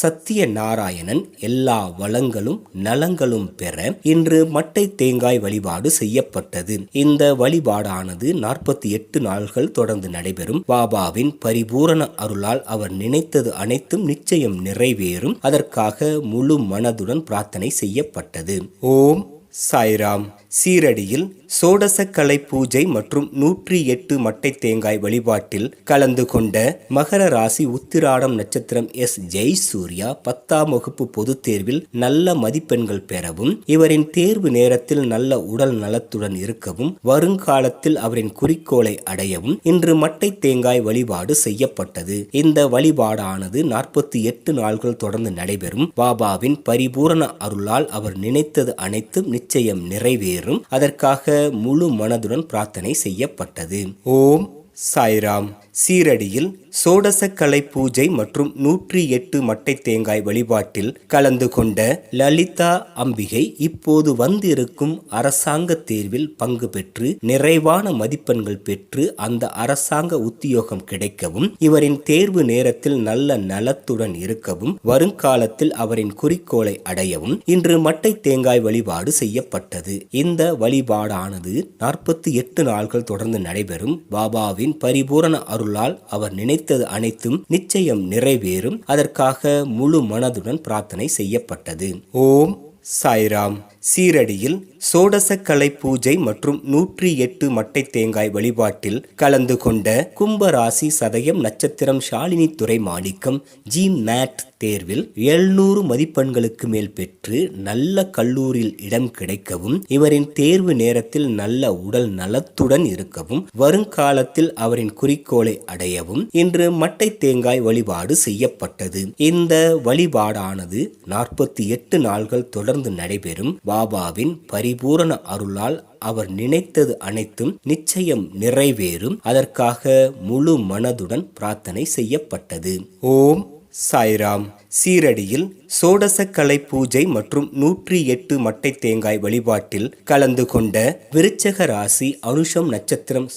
சத்திய நாராயணன் எல்லா வளங்களும் நலங்களும் பெற இன்று மட்டை தேங்காய் வழிபாடு செய்யப்பட்டது. இந்த வழிபாடானது 48 நாள்கள் தொடர்ந்து நடைபெறும். பாபாவின் பரிபூரண அருளால் அவர் நினைத்தது அனைத்தும் நிச்சயம் நிறைவேறும். அதற்காக முழு மனதுடன் பிரார்த்தனை செய்யப்பட்டது. ஓம் சாய்ராம். சீரடியில் சோடசக்கலை பூஜை மற்றும் 108 மட்டை தேங்காய் வழிபாட்டில் கலந்து கொண்ட மகர ராசி உத்திராடம் நட்சத்திரம் ஜெயசூர்யா 10ஆம் வகுப்பு பொதுத் தேர்வில் நல்ல மதிப்பெண்கள் பெறவும், இவரின் தேர்வு நேரத்தில் நல்ல உடல் நலத்துடன் இருக்கவும், வருங்காலத்தில் அவரின் குறிக்கோளை அடையவும் இன்று மட்டை தேங்காய் வழிபாடு செய்யப்பட்டது. இந்த வழிபாடானது 48 நாள்கள் தொடர்ந்து நடைபெறும். பாபாவின் பரிபூரண அருளால் அவர் நினைத்தது அனைத்தும் நிச்சயம் நிறைவேறும். அதற்காக முழு மனதுடன் பிரார்த்தனை செய்யப்பட்டது. ஓம் சாய்ராம். சீரடியில் சோடசக்கலை பூஜை மற்றும் 108 மட்டை தேங்காய் வழிபாட்டில் கலந்து கொண்ட லலிதா அம்பிகை இப்போது வந்திருக்கும் அரசாங்க தேர்வில் பங்கு பெற்று நிறைவான மதிப்பெண்கள் பெற்று அந்த அரசாங்க உத்தியோகம் கிடைக்கவும், இவரின் தேர்வு நேரத்தில் நல்ல நலத்துடன் இருக்கவும், வருங்காலத்தில் அவரின் குறிக்கோளை அடையவும் இன்று மட்டை தேங்காய் வழிபாடு செய்யப்பட்டது. இந்த வழிபாடானது 48 நாள்கள் தொடர்ந்து நடைபெறும். பாபாவின் பரிபூரண அருளால் அவர் நினைத்தது அனைத்தும் நிச்சயம் நிறைவேறும். அதற்காக முழு மனதுடன் பிரார்த்தனை செய்யப்பட்டது. ஓம் சாய்ராம். சீரடியில் சோடசக்கலை பூஜை மற்றும் 108 மட்டை தேங்காய் வழிபாட்டில் கலந்து கொண்ட கும்பராசி சதயம் நட்சத்திரம் ஷாலினி துரை மாணிக்கம் GMAT தேர்வில் 700 மதிப்பெண்களுக்கு மேல் பெற்று நல்ல கல்லூரியில் இடம் கிடைக்கவும், இவரின் தேர்வு நேரத்தில் நல்ல உடல் நலத்துடன் இருக்கவும், வருங்காலத்தில் அவரின் குறிக்கோளை அடையவும் இன்று மட்டை தேங்காய் வழிபாடு செய்யப்பட்டது. இந்த வழிபாடானது 48 நாள்கள் தொடர்ந்து நடைபெறும். பாபாவின் பரிபூரண அருளால் அவர் நினைத்தது அனைத்தும் நிச்சயம் நிறைவேறும். அதற்காக முழு மனதுடன் பிரார்த்தனை செய்யப்பட்டது. ஓம் சாய்ராம். சீரடியில் சோடசக்கலை பூஜை மற்றும் 108 மட்டை தேங்காய் வழிபாட்டில் கலந்து கொண்ட விருச்சக ராசி அனுஷம் நட்சத்திரம்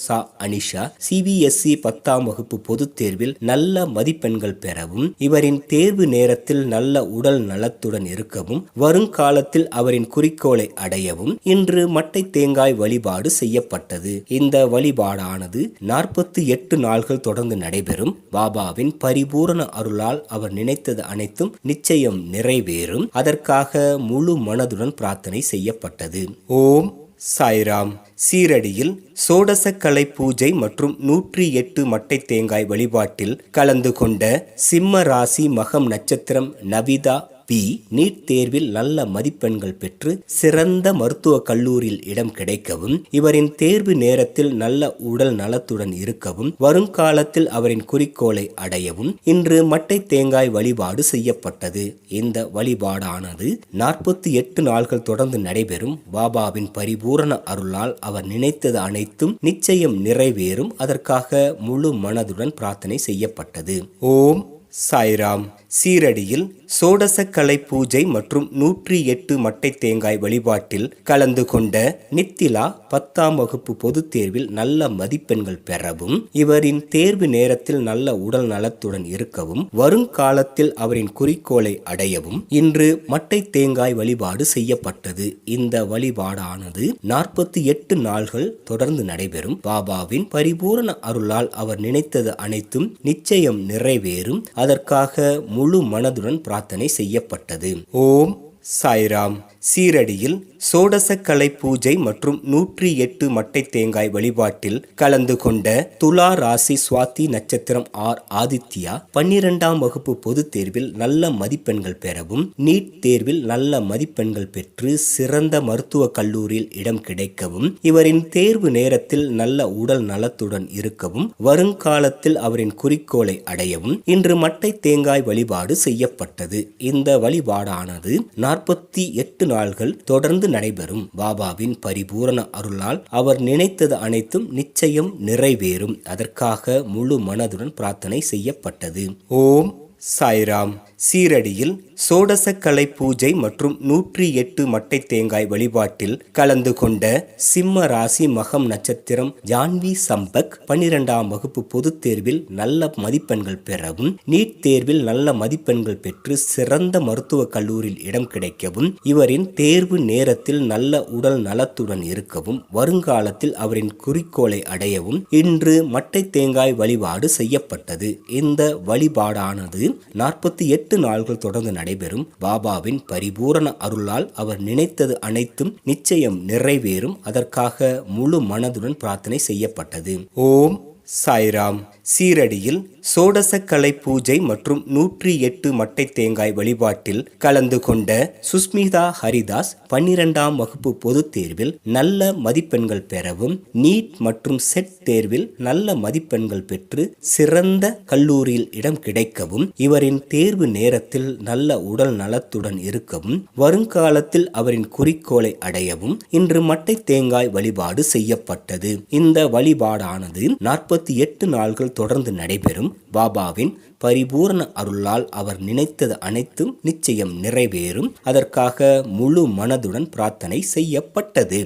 அனிஷா CBSE 10ஆம் வகுப்பு பொதுத் தேர்வில் நல்ல மதிப்பெண்கள் பெறவும், இவரின் தேர்வு நேரத்தில் நல்ல உடல் நலத்துடன் இருக்கவும், வருங்காலத்தில் அவரின் குறிக்கோளை அடையவும் இன்று மட்டை தேங்காய் வழிபாடு செய்யப்பட்டது. இந்த வழிபாடானது 48 நாள்கள் தொடர்ந்து நடைபெறும். பாபாவின் பரிபூரண அருளால் அவர் நினைத்தது அனைத்தும் நிச்சயம் நிறைவேறும். அதற்காக முழு மனதுடன் பிரார்த்தனை செய்யப்பட்டது. ஓம் சாய்ராம். சீரடியில் சோடசக்கலை பூஜை மற்றும் 108 மட்டை தேங்காய் வழிபாட்டில் கலந்து கொண்ட சிம்ம ராசி மகம் நட்சத்திரம் நவிதா பி நீட் தேர்வில் நல்ல மதிப்பெண்கள் பெற்று சிறந்த மருத்துவக் கல்லூரியில் இடம் கிடைக்கவும், இவரின் தேர்வு நேரத்தில் நல்ல உடல் நலத்துடன் இருக்கவும், வருங்காலத்தில் அவரின் குறிக்கோளை அடையவும் இன்று மட்டை தேங்காய் வழிபாடு செய்யப்பட்டது. இந்த வழிபாடானது 48 நாட்கள் தொடர்ந்து நடைபெறும். பாபாவின் பரிபூரண அருளால் அவர் நினைத்தது அனைத்தும் நிச்சயம் நிறைவேறும். அதற்காக முழு மனதுடன் பிரார்த்தனை செய்யப்பட்டது. ஓம் சாய்ராம். சீரடியில் சோடசக்கலை பூஜை மற்றும் 108 மட்டை தேங்காய் வழிபாட்டில் கலந்து கொண்ட நித்திலா 10ஆம் வகுப்பு பொதுத் தேர்வில் நல்ல மதிப்பெண்கள் பெறவும், இவரின் தேர்வு நேரத்தில் நல்ல உடல் நலத்துடன் இருக்கவும், வருங்காலத்தில் அவரின் குறிக்கோளை அடையவும் இன்று மட்டை தேங்காய் வழிபாடு செய்யப்பட்டது. இந்த வழிபாடானது 48 நாள்கள் தொடர்ந்து நடைபெறும். பாபாவின் பரிபூரண அருளால் அவர் நினைத்தது அனைத்தும் நிச்சயம் நிறைவேறும். அதற்காக முழு மனதுடன் பிரார்த்தனை செய்யப்பட்டது. ஓம் சாய்ராம். சீரடியில் சோடசக்கலை பூஜை மற்றும் 108 மட்டை தேங்காய் வழிபாட்டில் கலந்து கொண்ட துலா ராசி சுவாதி நட்சத்திரம் ஆர் ஆதித்யா 12ஆம் வகுப்பு பொதுத் தேர்வில் நல்ல மதிப்பெண்கள் பெறவும், நீட் தேர்வில் நல்ல மதிப்பெண்கள் பெற்று சிறந்த மருத்துவக் கல்லூரியில் இடம் கிடைக்கவும், இவரின் தேர்வு நேரத்தில் நல்ல உடல் நலத்துடன் இருக்கவும், வருங்காலத்தில் அவரின் குறிக்கோளை அடையவும் இன்று மட்டை தேங்காய் வழிபாடு செய்யப்பட்டது. இந்த வழிபாடானது 48 நாள்கள் தொடர்ந்து நடைபெறும். பாபாவின் பரிபூரண அருளால் அவர் நினைத்தது அனைத்தும் நிச்சயம் நிறைவேறும். அதற்காக முழு மனதுடன் பிரார்த்தனை செய்யப்பட்டது. ஓம் சாய்ராம். சீரடியில் சோடசக்கலை பூஜை மற்றும் 108 மட்டை தேங்காய் வழிபாட்டில் கலந்து கொண்ட சிம்ம ராசி மகம் நட்சத்திரம் ஜான்வி சம்பக் 12ஆம் வகுப்பு பொதுத் தேர்வில் நல்ல மதிப்பெண்கள் பெறவும், நீட் தேர்வில் நல்ல மதிப்பெண்கள் பெற்று சிறந்த மருத்துவக் கல்லூரியில் இடம் கிடைக்கவும், இவரின் தேர்வு நேரத்தில் நல்ல உடல் நலத்துடன் இருக்கவும், வருங்காலத்தில் அவரின் குறிக்கோளை அடையவும் இன்று மட்டை தேங்காய் வழிபாடு செய்யப்பட்டது. இந்த வழிபாடானது 48 நாள்கள் தொடர்ந்து நடைபெறும். பாபாவின் பரிபூரண அருளால் அவர் நினைத்தது அனைத்தும் நிச்சயம் நிறைவேறும். அதற்காக முழு மனதுடன் பிரார்த்தனை செய்யப்பட்டது. ஓம் சாய்ராம். சீரடியில் சோடசக்கலை பூஜை மற்றும் 108 மட்டை தேங்காய் வழிபாட்டில் கலந்து கொண்ட சுஸ்மிதா ஹரிதாஸ் 12ஆம் வகுப்பு பொதுத் தேர்வில் நல்ல மதிப்பெண்கள் பெறவும், நீட் மற்றும் செட் தேர்வில் நல்ல மதிப்பெண்கள் பெற்று சிறந்த கல்லூரியில் இடம் கிடைக்கவும், இவரின் தேர்வு நேரத்தில் நல்ல உடல் நலத்துடன் இருக்கவும், வருங்காலத்தில் அவரின் குறிக்கோளை அடையவும் இன்று மட்டை தேங்காய் வழிபாடு செய்யப்பட்டது. இந்த வழிபாடானது 48 நாள்கள் தொடர்ந்து நடைபெறும். பாபாவின் பரிபூர்ண அருளால் அவர் நினைத்தது அனைத்தும் நிச்சயம் நிறைவேறும். அதற்காக முழு மனதுடன் பிரார்த்தனை செய்யப்பட்டது.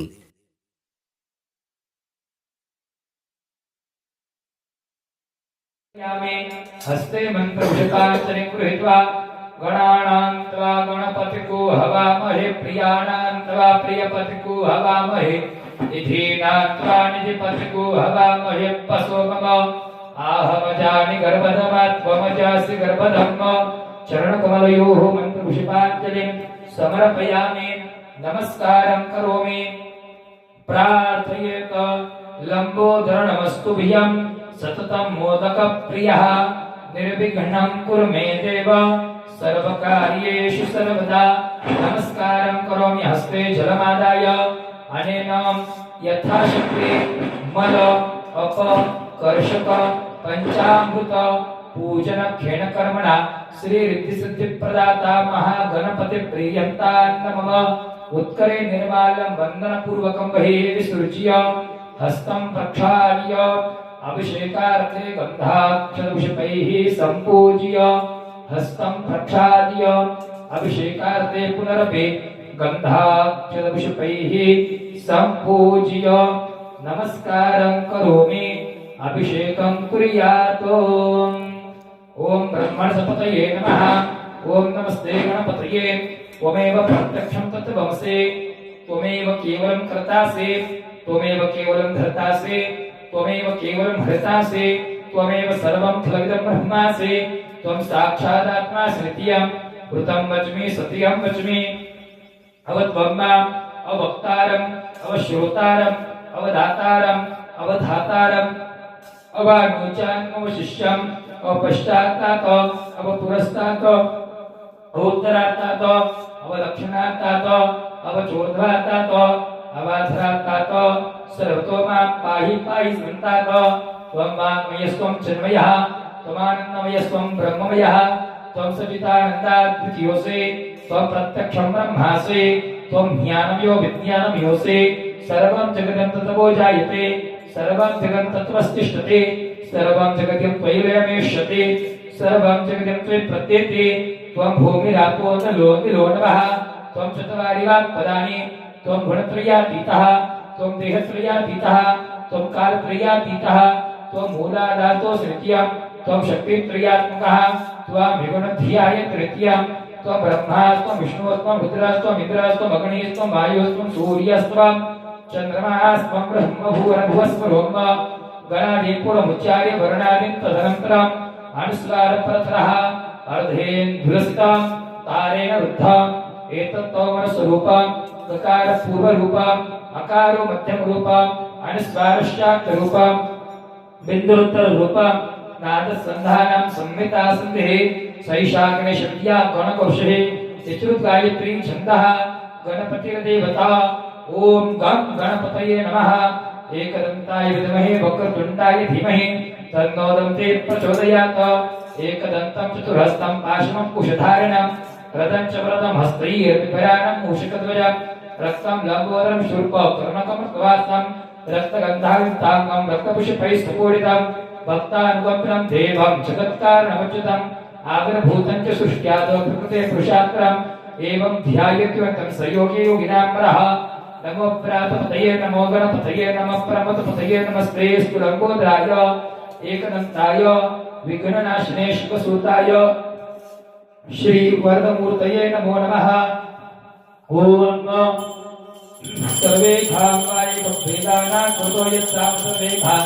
हस्ते मंत्रविषकांचने गृहीत्वा गणानां त्वा गणपतिको हवामहे प्रियाणां त्वा प्रियपतिको हवामहे निधीनां त्वा निधिपतिको हवामहे पशोमम आहमजानि गर्भधमात्वमजासि गर्भधम्म चरणकमलयोः मंत्रविषकांचने समर्पयामि नमस्कारं करोमि प्रार्थयेत लंबोदरणमस्तुभ्यं सततं मोदक प्रियः निर्विघ्नं कुरु मे देव सर्वकार्येषु सर्वदा नमस्कारं करोमि हस्ते जलमादाय अनेन यथाशक्ति मल अप कर्षक पंचामृत पूजन खेण कर्मणा श्री रिद्धि सिद्धि प्रदाता महागणपति प्रियंता नमः उत्करे निर्माल्यं वंदन पूर्वकं बहिः विसृज्य हस्तं प्रक्षाल्य अभिषेकार्थे गंधाक्षरपुष्पैः संपूज्य हस्तं प्रक्षाल्य अभिषेकार्थे पुनरपि गंधाक्षरपुष्पैः संपूज्य नमस्कारं करोमि अभिषेकं कुर्यात्। ओम ब्रह्मणस्पतये नमः। ओम नमस्ते गणपतये। त्वमेव प्रत्यक्षं तत्त्वमसि त्वमेव केवलं कर्तासि त्वमेव केवलं धर्तासि त्वमेव केवलं हृतासि त्वमेव सर्वं खलविदं ब्रह्मासि त्वं साक्षादात्मासि नित्यं भूतं वच्मि सत्यं वच्मि अवत्वं माम् अवक्तारम् अवश्रोतारम् अवधातारम् अवधातारम् अवानुचान् अवशिष्यम् अवपश्चात्तात् अवपुरस्तात् अवोत्तरात्तात् अवदक्षिणात्तात् अवचोर्ध्वात्तात् अवाधरात्तात् सर्वतो मां पाहि पाहि स्मन्तात् त्वं वाङ्मयस्त्वं चिन्मयः त्वमानन्दमयस्त्वं ब्रह्ममयः त्वं सच्चिदानन्दाद्वितीयोऽसि त्वं प्रत्यक्षं ब्रह्मासि त्वं ज्ञानमयो विज्ञानमयोऽसि सर्वं जगतं तत्त्वो जायते सर्वं जगत् तत्त्वस्तिष्ठति सर्वं जगतं त्वयैवेमेष्यति सर्वं जगतं त्वयि प्रत्येति त्वं भूमिरापो नलो निलो नभः त्वं चत्वारि वाक्पदानि त्वं गुणत्रयातीतः त्वं देहत्रयातीतः त्वं कालत्रयातीतः त्वं मूलाधातोऽसि नित्यं त्वं शक्तित्रयात्मकः त्वं विगुणध्याय तृतीयं त्वं ब्रह्मा त्वं विष्णुः त्वं रुद्रः त्वं इन्द्रः त्वं अग्निः त्वं वायुः त्वं सूर्यस्त्वं चन्द्रमास्त्वं ब्रह्म भुवस्वरोम गणादिपूर्वमुच्चार्य वर्णादिं तदनन्तरम् अनुस्वारपरतरः अर्धेन्द्रसितं तारेण वृद्धम् एतत्तोमरस्वरूपं ककारपूर्वरूपम् अकारो मध्यमरूपम् अनुस्वारश्चाक्तरूपम् बिन्दुरुत्तररूपम् नादसन्धानं संहिता सन्धिः सैषा गणेशविद्या गणकौशले चतुर्गायत्री छन्दः गणपतिर्देवता ओम गं गणपतये नमः एकदन्ताय विद्महे वक्रतुण्डाय धीमहि तन्नो दन्ते प्रचोदयात् एकदन्तं चतुर्हस्तं पाशमं कुशधारिणं रदं च वरदं हस्तैर्बिभराणं मूषकध्वजं रक्तं लम्बोदरं शूर्पकर्णकं प्रवासं रक्तगन्धायुक्ताङ्गं रक्तपुष्पैस्तपूरितं भक्तानुकम्पनं देवं जगत्कारणमच्युतम् आविर्भूतं च सृष्ट्यात् प्रकृते पुरुषात्रम् एवं ध्यायत्वन्तं सयोगे योगिनाम्बरः नमो प्रातपतये नमो गणपतये नमः प्रमथपतये नमस्ते स्तुलम्बोदराय एकदन्ताय विघ्ननाशिने शिवसूताय श्री वरदमूर्तये नमो नमः ओम सर्वे भावाय वेदाना कृतो यत्सां सर्वेधा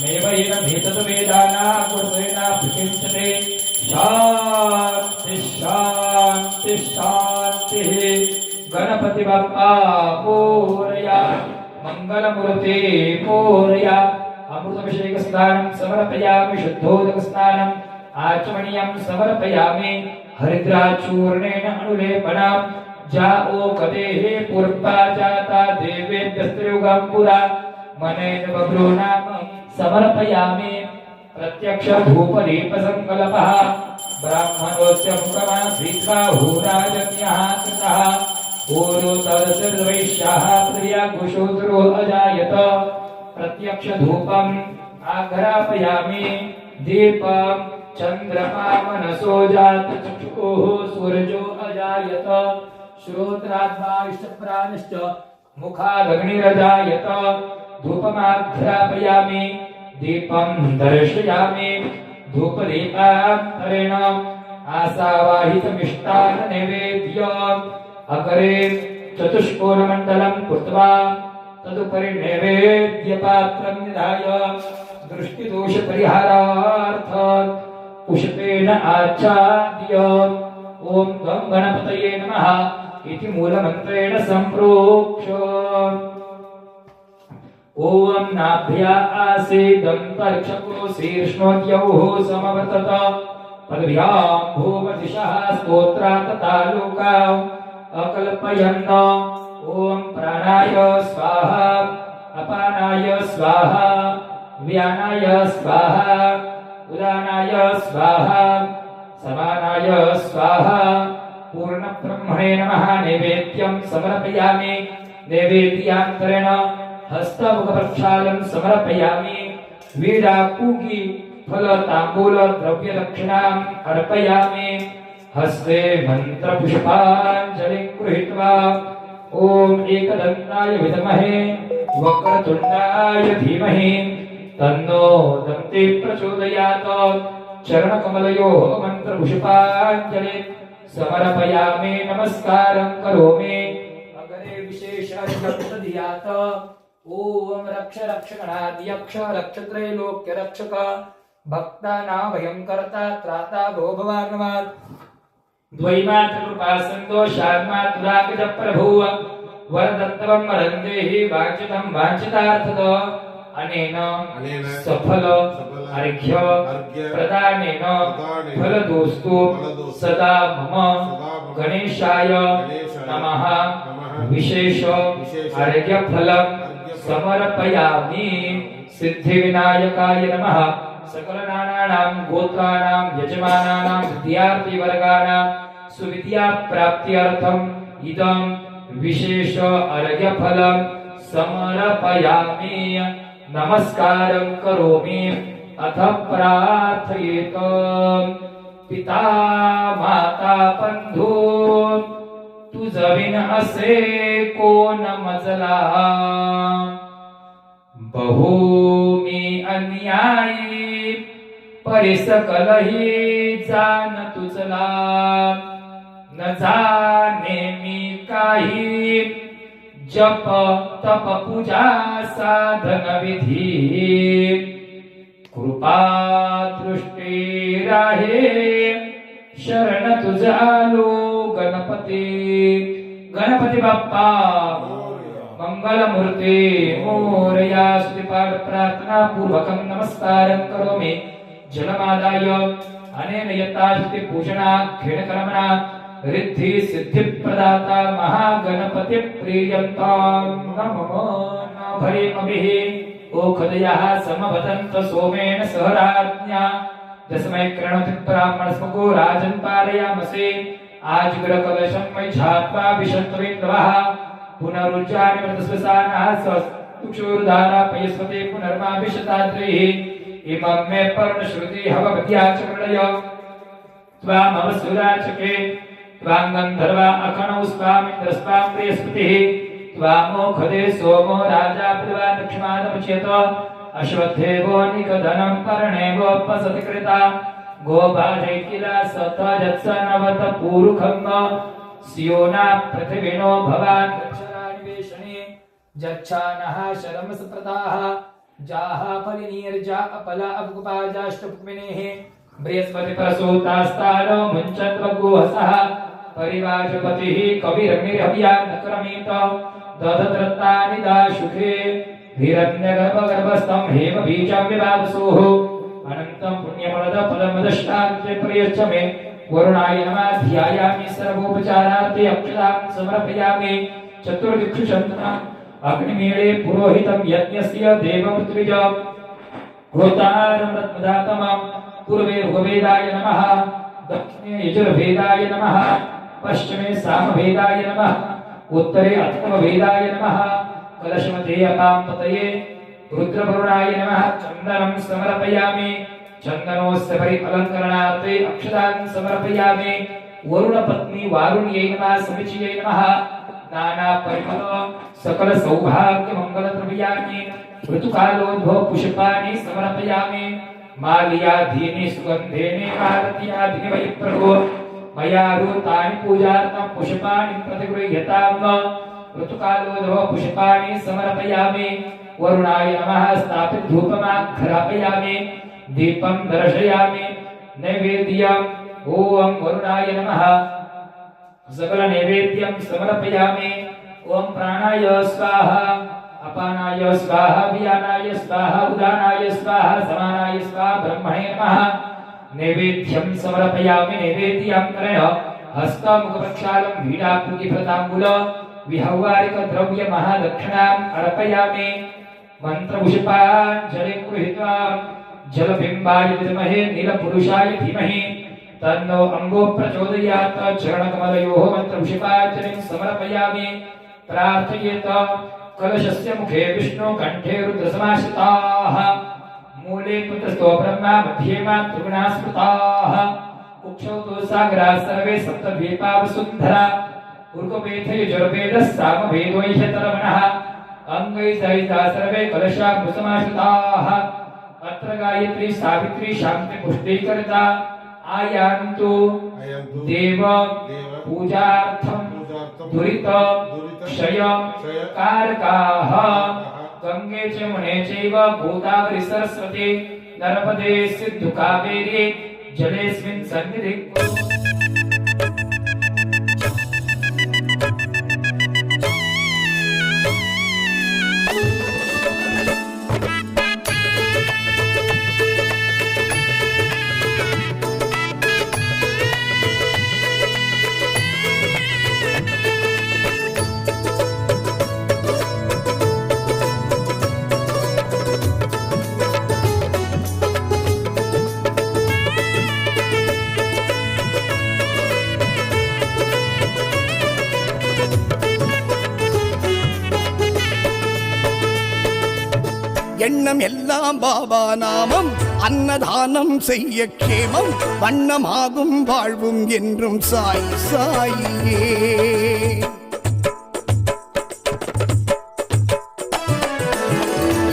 मेवैन भेतत वेदाना कृतेना प्रचिंचते शांति शांति शांति गणपति बाप्पा मोरया मंगलमूर्ते मोरया अमृताभिषेक स्नानं समर्पयामि शुद्धोदक स्नानम् आचमनीयं समर्पयामि हरिद्राचूर्णेन अनुलेपनं जाओ कदेः पूर्वा जाता देवेभ्यस्त्रियुगं पुरा मनेन बभ्रो नाम समर्पयामि प्रत्यक्ष धूपदीप संकल्पः ब्राह्मणोस्य मुखमासीत्वा भूराजन्यः कृतः पूर्व तदसर्वैश्याः प्रियाघुषोदरो अजायत प्रत्यक्ष धूपम् आघ्रापयामि दीपं चन्द्रमा मनसो जात चक्षुः सूर्यो अजायत श्रोत्राद्वायुश्च मुखादग्निरजायत धूपमाघ्रापयामि दीपं दर्शयामि धूपदीपान्तरेण आसावाहितमिष्टान्न नैवेद्यम् अकरे चतुष्कोणमण्डलं कृत्वा तदुपरि नैवेद्यपात्रं निधाय दृष्टिदोषपरिहारार्थं पुष्पेण आच्छाद्य ॐ त्वं गणपतये नमः इति मूलमन्त्रेण सम्प्रोक्ष्य ओम नाभ्या आसीदन्तरिक्षको शीर्ष्णोद्यौः समवर्तत पदभ्यां भूमदिशः स्तोत्रा तथा लोका अकल्पयन् ओम प्राणाय स्वाहा अपानाय स्वाहा व्यानाय स्वाहा उदानाय स्वाहा समानाय स्वाहा पूर्णब्रह्मणे नमः नैवेद्यं समर्पयामि नैवेद्यान्तरेण हस्तमुखप्रक्षालं समर्पयामि वीडाकूकी फलताम्बूल द्रव्यदक्षिणाम् अर्पयामि हस्ते मन्त्रपुष्पाञ्जलिं गृहीत्वा ॐ एकदन्ताय विद्महे वक्रतुण्डाय धीमहि तन्नो दन्ति प्रचोदयात् चरणकमलयोः मन्त्रपुष्पाञ्जलिं समर्पयामि नमस्कारं करोमि अग्रे विशेषाधियात् ओम रक्ष रक्षगणाद्यक्ष रक्षत्रैलोक्य रक्षक भक्तानां भयंकर्ता त्राता भो भवान्मात् द्वैमात्रकृपा सन्तोषान्मातुरागज प्रभुः वरदत्तवं वरन्देहि वाञ्छितं वाञ्छितार्थदो अनेन सफल अर्घ्य प्रदानेन फलदोस्तु सदा मम गणेशाय नमः विशेष अर्घ्य फलं समर्पयामि सिद्धिविनायकाय नमः सकलनानां गोत्राणां यजमानानां विद्यार्थिवर्गाणां सुविद्या प्राप्त्यर्थम् इदं विशेष अर्घ्य फलं समर्पयामि नमस्कारं करोमि अथ प्रार्थयेत पिता माता बंधू तुझविन असे कोण मजला बहु मी अन्यायी परिसकलही जाण तुझला न जाणे मी काही जप तप पूजा साधन विधी कृपा दृष्टी राहे शरण तुझ आलो गणपती गणपती बाप्पा मंगल मूर्ती मोरया स्तुतिपाठ प्रार्थना पूर्वकं नमस्कारं करोमि जलमादाय अनेन यथाशक्ति पूजना खेणकर्मणा रिद्धि सिद्धि प्रदाता महागणपति प्रियंतां नमो भरीमभिः ओखदयः समवदन्त सोमेन सहराज्ञा दशमै कृणोति ब्राह्मणस्मको राजन् पारयामसे आज ग्रहकलशं मयि झात्वा विशन्तविन्द्रवः पुनरुज्जानि मृतस्वसानः स्वचूर्धारा पयस्वते पुनर्माभिशताद्रैः इमं मे पर्णश्रुति हववत्या च मृडय त्वामवसुराचके त्वां गन्धर्वा अखनौ स्वामिन्द्रस्त्वां प्रियस्पतिः त्वामोखदे सोमो राजा पितृवा दक्षिणादमुच्यत अश्वत्थेवो निकधनं पर्णेवोपसति कृता गोभाजैकिला सतजत्सनवत पूरुखं सियोना पृथिविनो भवान् गच्छरानिवेशने जच्छानः शरमसप्रताः जाः फलिनीर्जा अपला अवकुपाजाष्टपुक्मिनेः बृहस्पति प्रसूतास्तारो मुञ्चत्वगुहसः परिवाजपतिः कविरमिरहव्या नक्रमीत दधत्रत्तानि दाशुखे हिरण्यगर्भगर्भस्थं हेम बीजं विवादसोः अनन्तं पुण्यफलद फलमदष्टान्ते प्रयच्छ मे वरुणाय नमः ध्यायामि सर्वोपचारार्थे अक्षतां समर्पयामि चतुर्दिक्षु चन्द्रम् अग्निमीळे पुरोहितं यज्ञस्य देवमृत्विज होतारमृतमदातमं पूर्वे ऋग्वेदाय नमः दक्षिणे यजुर्वेदाय नमः पश्चिमे सामवेदाय नमः उत्तरे अथर्ववेदाय नमः कलशमध्ये अपांपतये रुद्रवरुणाय नमः चन्दनं समर्पयामि चन्दनोस्य परिअलङ्करणार्थे अक्षतां समर्पयामि वरुणपत्नी वारुण्यै नमः समिचयै नमः नाना परिमल सकल सौभाग्य मंगल द्रव्याणि ऋतुकालोद्भव पुष्पाणि समर्पयामि माल्याधीनि सुगन्धेनि मालत्याधीनि वै प्रभो मया रूतानि पूजार्थं पुष्पाणि प्रतिगृह्यताम् ऋतुकालोद्भव पुष्पाणि समर्पयामि वरुणाय नमः स्थापित धूपमाघ्रापयामि दीपं दर्शयामि नैवेद्यम् ओम वरुणाय नमः सकल नैवेद्यं समर्पयामि ओम प्राणाय स्वाहा अपानाय स्वाहा व्यानाय स्वाहा उदानाय स्वाहा समानाय स्वाहा ब्रह्मणे नमः नैवेद्यं समर्पयामि नैवेद्यं करेण हस्तमुखप्रक्षालं वीणापुटिफलताम्बूल विहौवारिक द्रव्य महादक्षिणाम् अर्पयामि मंत्रपुष्पाञ्जलिं गृहीत्वा जलबिम्बाय विद्महे नीलपुरुषाय धीमहि तन्नो अंगो प्रचोदयात् चरणकमलयोः मन्त्रपुष्पाञ्जलिं समर्पयामि प्रार्थयेत कलशस्य मुखे विष्णु कंठे रुद्रसमाश्रिताः मूले पुत्रस्तो ब्रह्मा मध्ये मातृगुणा स्मृताः कुक्षौ तु सागरा सर्वे सप्तद्वीपा वसुन्धरा उर्गवेद यजुर्वेदः सामवेदोह्यतरमणः अंगै सहिता सर्वे कलशा समाश्रिताः अत्र गायत्री सावित्री शांति पुष्टिकर्ता आयान्तु देव पूजार्थं दुरित क्षय कारकाः गंगे च मुने चैव गोदावरी सरस्वती नर्मदे सिन्धु कावेरी जलेस्मिन् सन्निधिं कुरु। எண்ணம் எல்லாம் பாபா நாமம் அன்னதானம் செய்ய கேமம் வண்ணமாகும் வாழ்வும் என்றும் சாய் சாயியே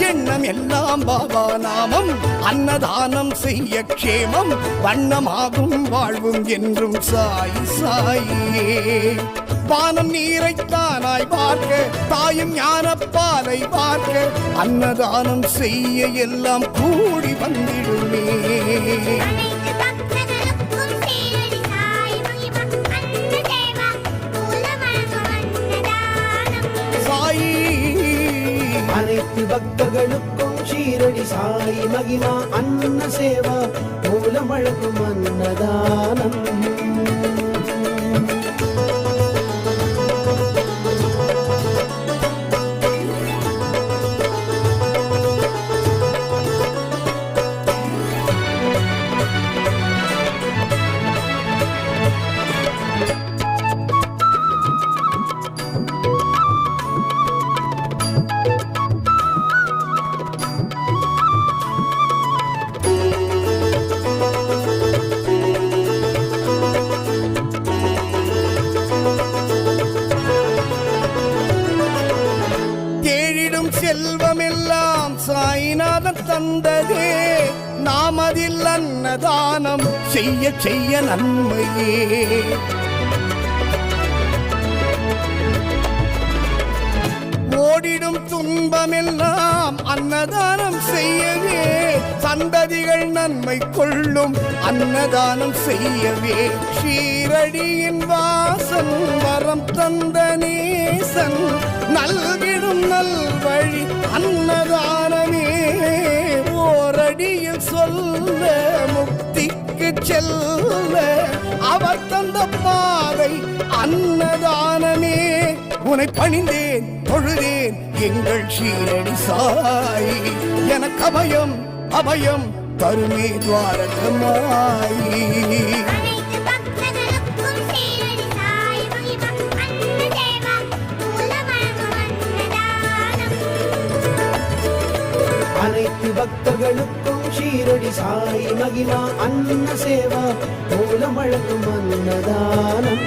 எண்ணம் எல்லாம் பாபா நாமம் அன்னதானம் செய்ய கேமம் வண்ணமாகும் வாழ்வும் என்றும் சாய் சாயியே வானம் நீரைத்தானாய் பார்க்க தாயும் ஞானப்பாலை பார்க்க அன்னதானம் செய்ய எல்லாம் கூடி வந்திடுமே சாயி அனைத்து பக்தர்களுக்கும் ஷீரடி சாய் மகிமா அன்ன சேவா மூலம் வழங்கும் அன்னதானம் செல்வமெல்லாம் சாய்நாதன் தந்ததே நாம் அதில் அன்னதானம் செய்ய செய்ய நன்மையே ஓடிடும் துன்பமெல்லாம் அன்னதானம் செய்யவே சந்ததிகள் நன்மை கொள்ளும் அன்னதானம் செய்யவே ஷீரடியின் வாசன் வரம் தந்த நேசன் நல்கிடும் நல்வழி அன்னதானமே ஓரடியில் சொல்ல முக்திக்கு செல்ல அவர் தந்த பாதை அன்னதானமே உன்னை பணிந்தேன் தொழுதேன் எங்கள் ஷீரடி சாய் எனக்கு அபயம் அபயம் தருமே துவாரகமாயி அனைத்து பக்தர்களுக்கும் ஷீரடி சாய் மகிமா அன்ன சேவா மூலம் வழங்கும் அன்னதானம்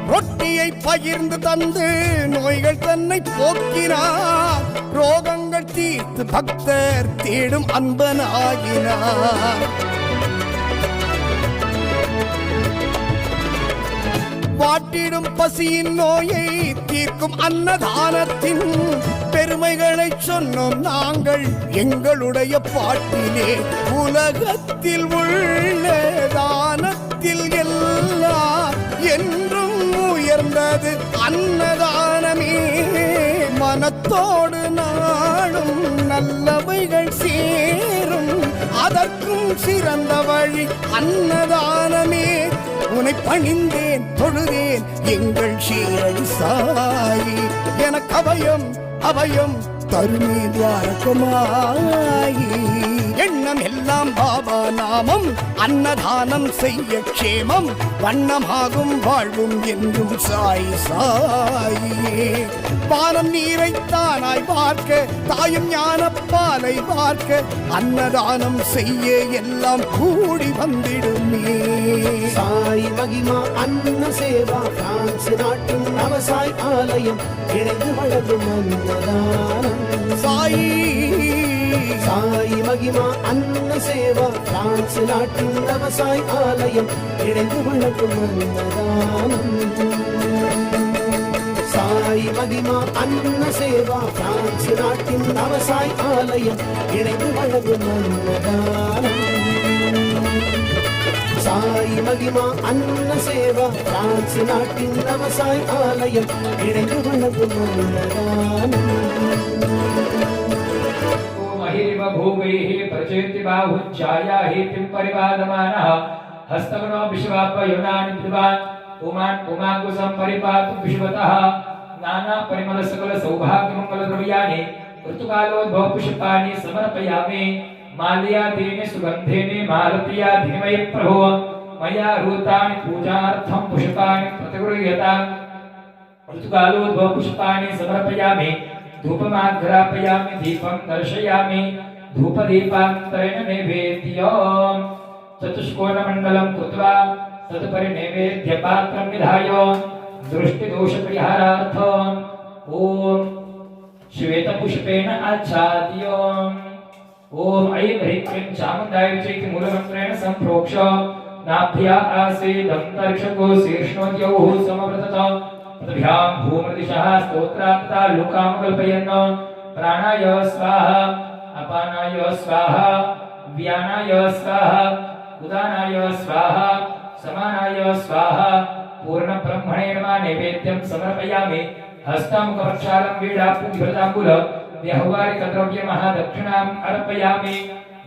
ரொட்டியை பகிர்ந்து தந்து நோய்கள் தன்னை போக்கினார் ரோகங்கள் தீர்த்து பக்தர் தேடும் அன்பனாகினார் வாட்டிடும் பசியின் நோயை தீர்க்கும் அன்னதானத்தின் பெருமைகளை சொன்னோம் நாங்கள் எங்களுடைய பாட்டிலே உலகத்தில் உள்ள தானத்தில் எல்லாம் என்றும் உயர்ந்தது அன்னதானமே மனத்தோடு நாளும் நல்லவைகள் சேரும் அதற்கும் சிறந்த வழி அன்னதானமே உன்னை பணிந்தேன் தொழுதேன் எங்கள் ஷீரடி சாயி எனக்கு அபயம் அபயம் தருமே துவாரகமாயி எண்ணம் எல்லாம் பாபா நாமம் அன்னதானம் செய்ய க்ஷேமம் வண்ணமாகும் வாழ்வும் என்றும் சாய் சாயே வானம் நீரைத்தானாய் பார்க்க தாயும் ஞானப்பாலை பார்க்க அன்னதானம் செய்ய எல்லாம் கூடி வந்திடுமே சாய் மகிமா அன்ன சேவா பிரான்ஸ் நாட்டின் நவசாய் ஆலயம் இணைந்து வழங்கும் அன்னதானம் சாயி சாய் மகிமா அன்ன சேவா பிரான்ஸ் நாட்டின் நவசாய் ஆலயம் இணைந்து வழங்கும் அன்னதானம் சாய் மகிமா அன்ன சேவா பிரான்ஸ் நாட்டின் நவசாய் ஆலயம் இணைந்து வழங்கும் அன்னதானம் சாய் மகிமா அன்ன சேவா பிரான்ஸ் நாட்டின் நவசாய் ஆலயம் இணைந்து வழங்கும் அன்னதானம் भूगैः प्रचेति बाहुच्छाया हेतिं परिवादमानः हस्तमनो विश्वापयोनानि विद्वान् पुमान् पुमाङ्कुशं परिपातु विश्वतः नाना परिमल सकल सौभाग्य मंगल द्रव्याणि ऋतुकालोद्भव पुष्पाणि समर्पयामि माल्यादीनि सुगन्धेनि मालतीयाधीमहि प्रभो मया हृतानि पूजार्थं पुष्पाणि प्रतिगृह्यतां ऋतुकालोद्भव पुष्पाणि समर्पयामि धूपमाघ्रापयामि दीपं दर्शयामि धूपदीपान्तरेण नैवेद्यं चतुष्कोणमण्डलं कृत्वा तदुपरि नैवेद्यपात्रं विधाय दृष्टिदोषपरिहारार्थम् ॐ श्वेतपुष्पेण आच्छाद्यम् ॐ ऐं ह्रीं क्लीं चामुण्डायै चैति मूलमन्त्रेण सम्प्रोक्ष नाभ्या आसीदन्तरिक्षको शीर्ष्णोद्यौः समव्रतत पदभ्यां भूमदिशः स्तोत्रात्ता लोकां कल्पयन् प्राणाय स्वाहा अपानाय स्वाहा व्यानाय स्वाहा उदानाय स्वाहा समानाय स्वाहा पूर्णब्रह्मणे नमः नैवेद्यं समर्पयामि हस्तामुखप्रक्षालं वीडापुञ्जभृताम्बूल व्यवहारिकद्रव्यमहादक्षिणाम् अर्पयामि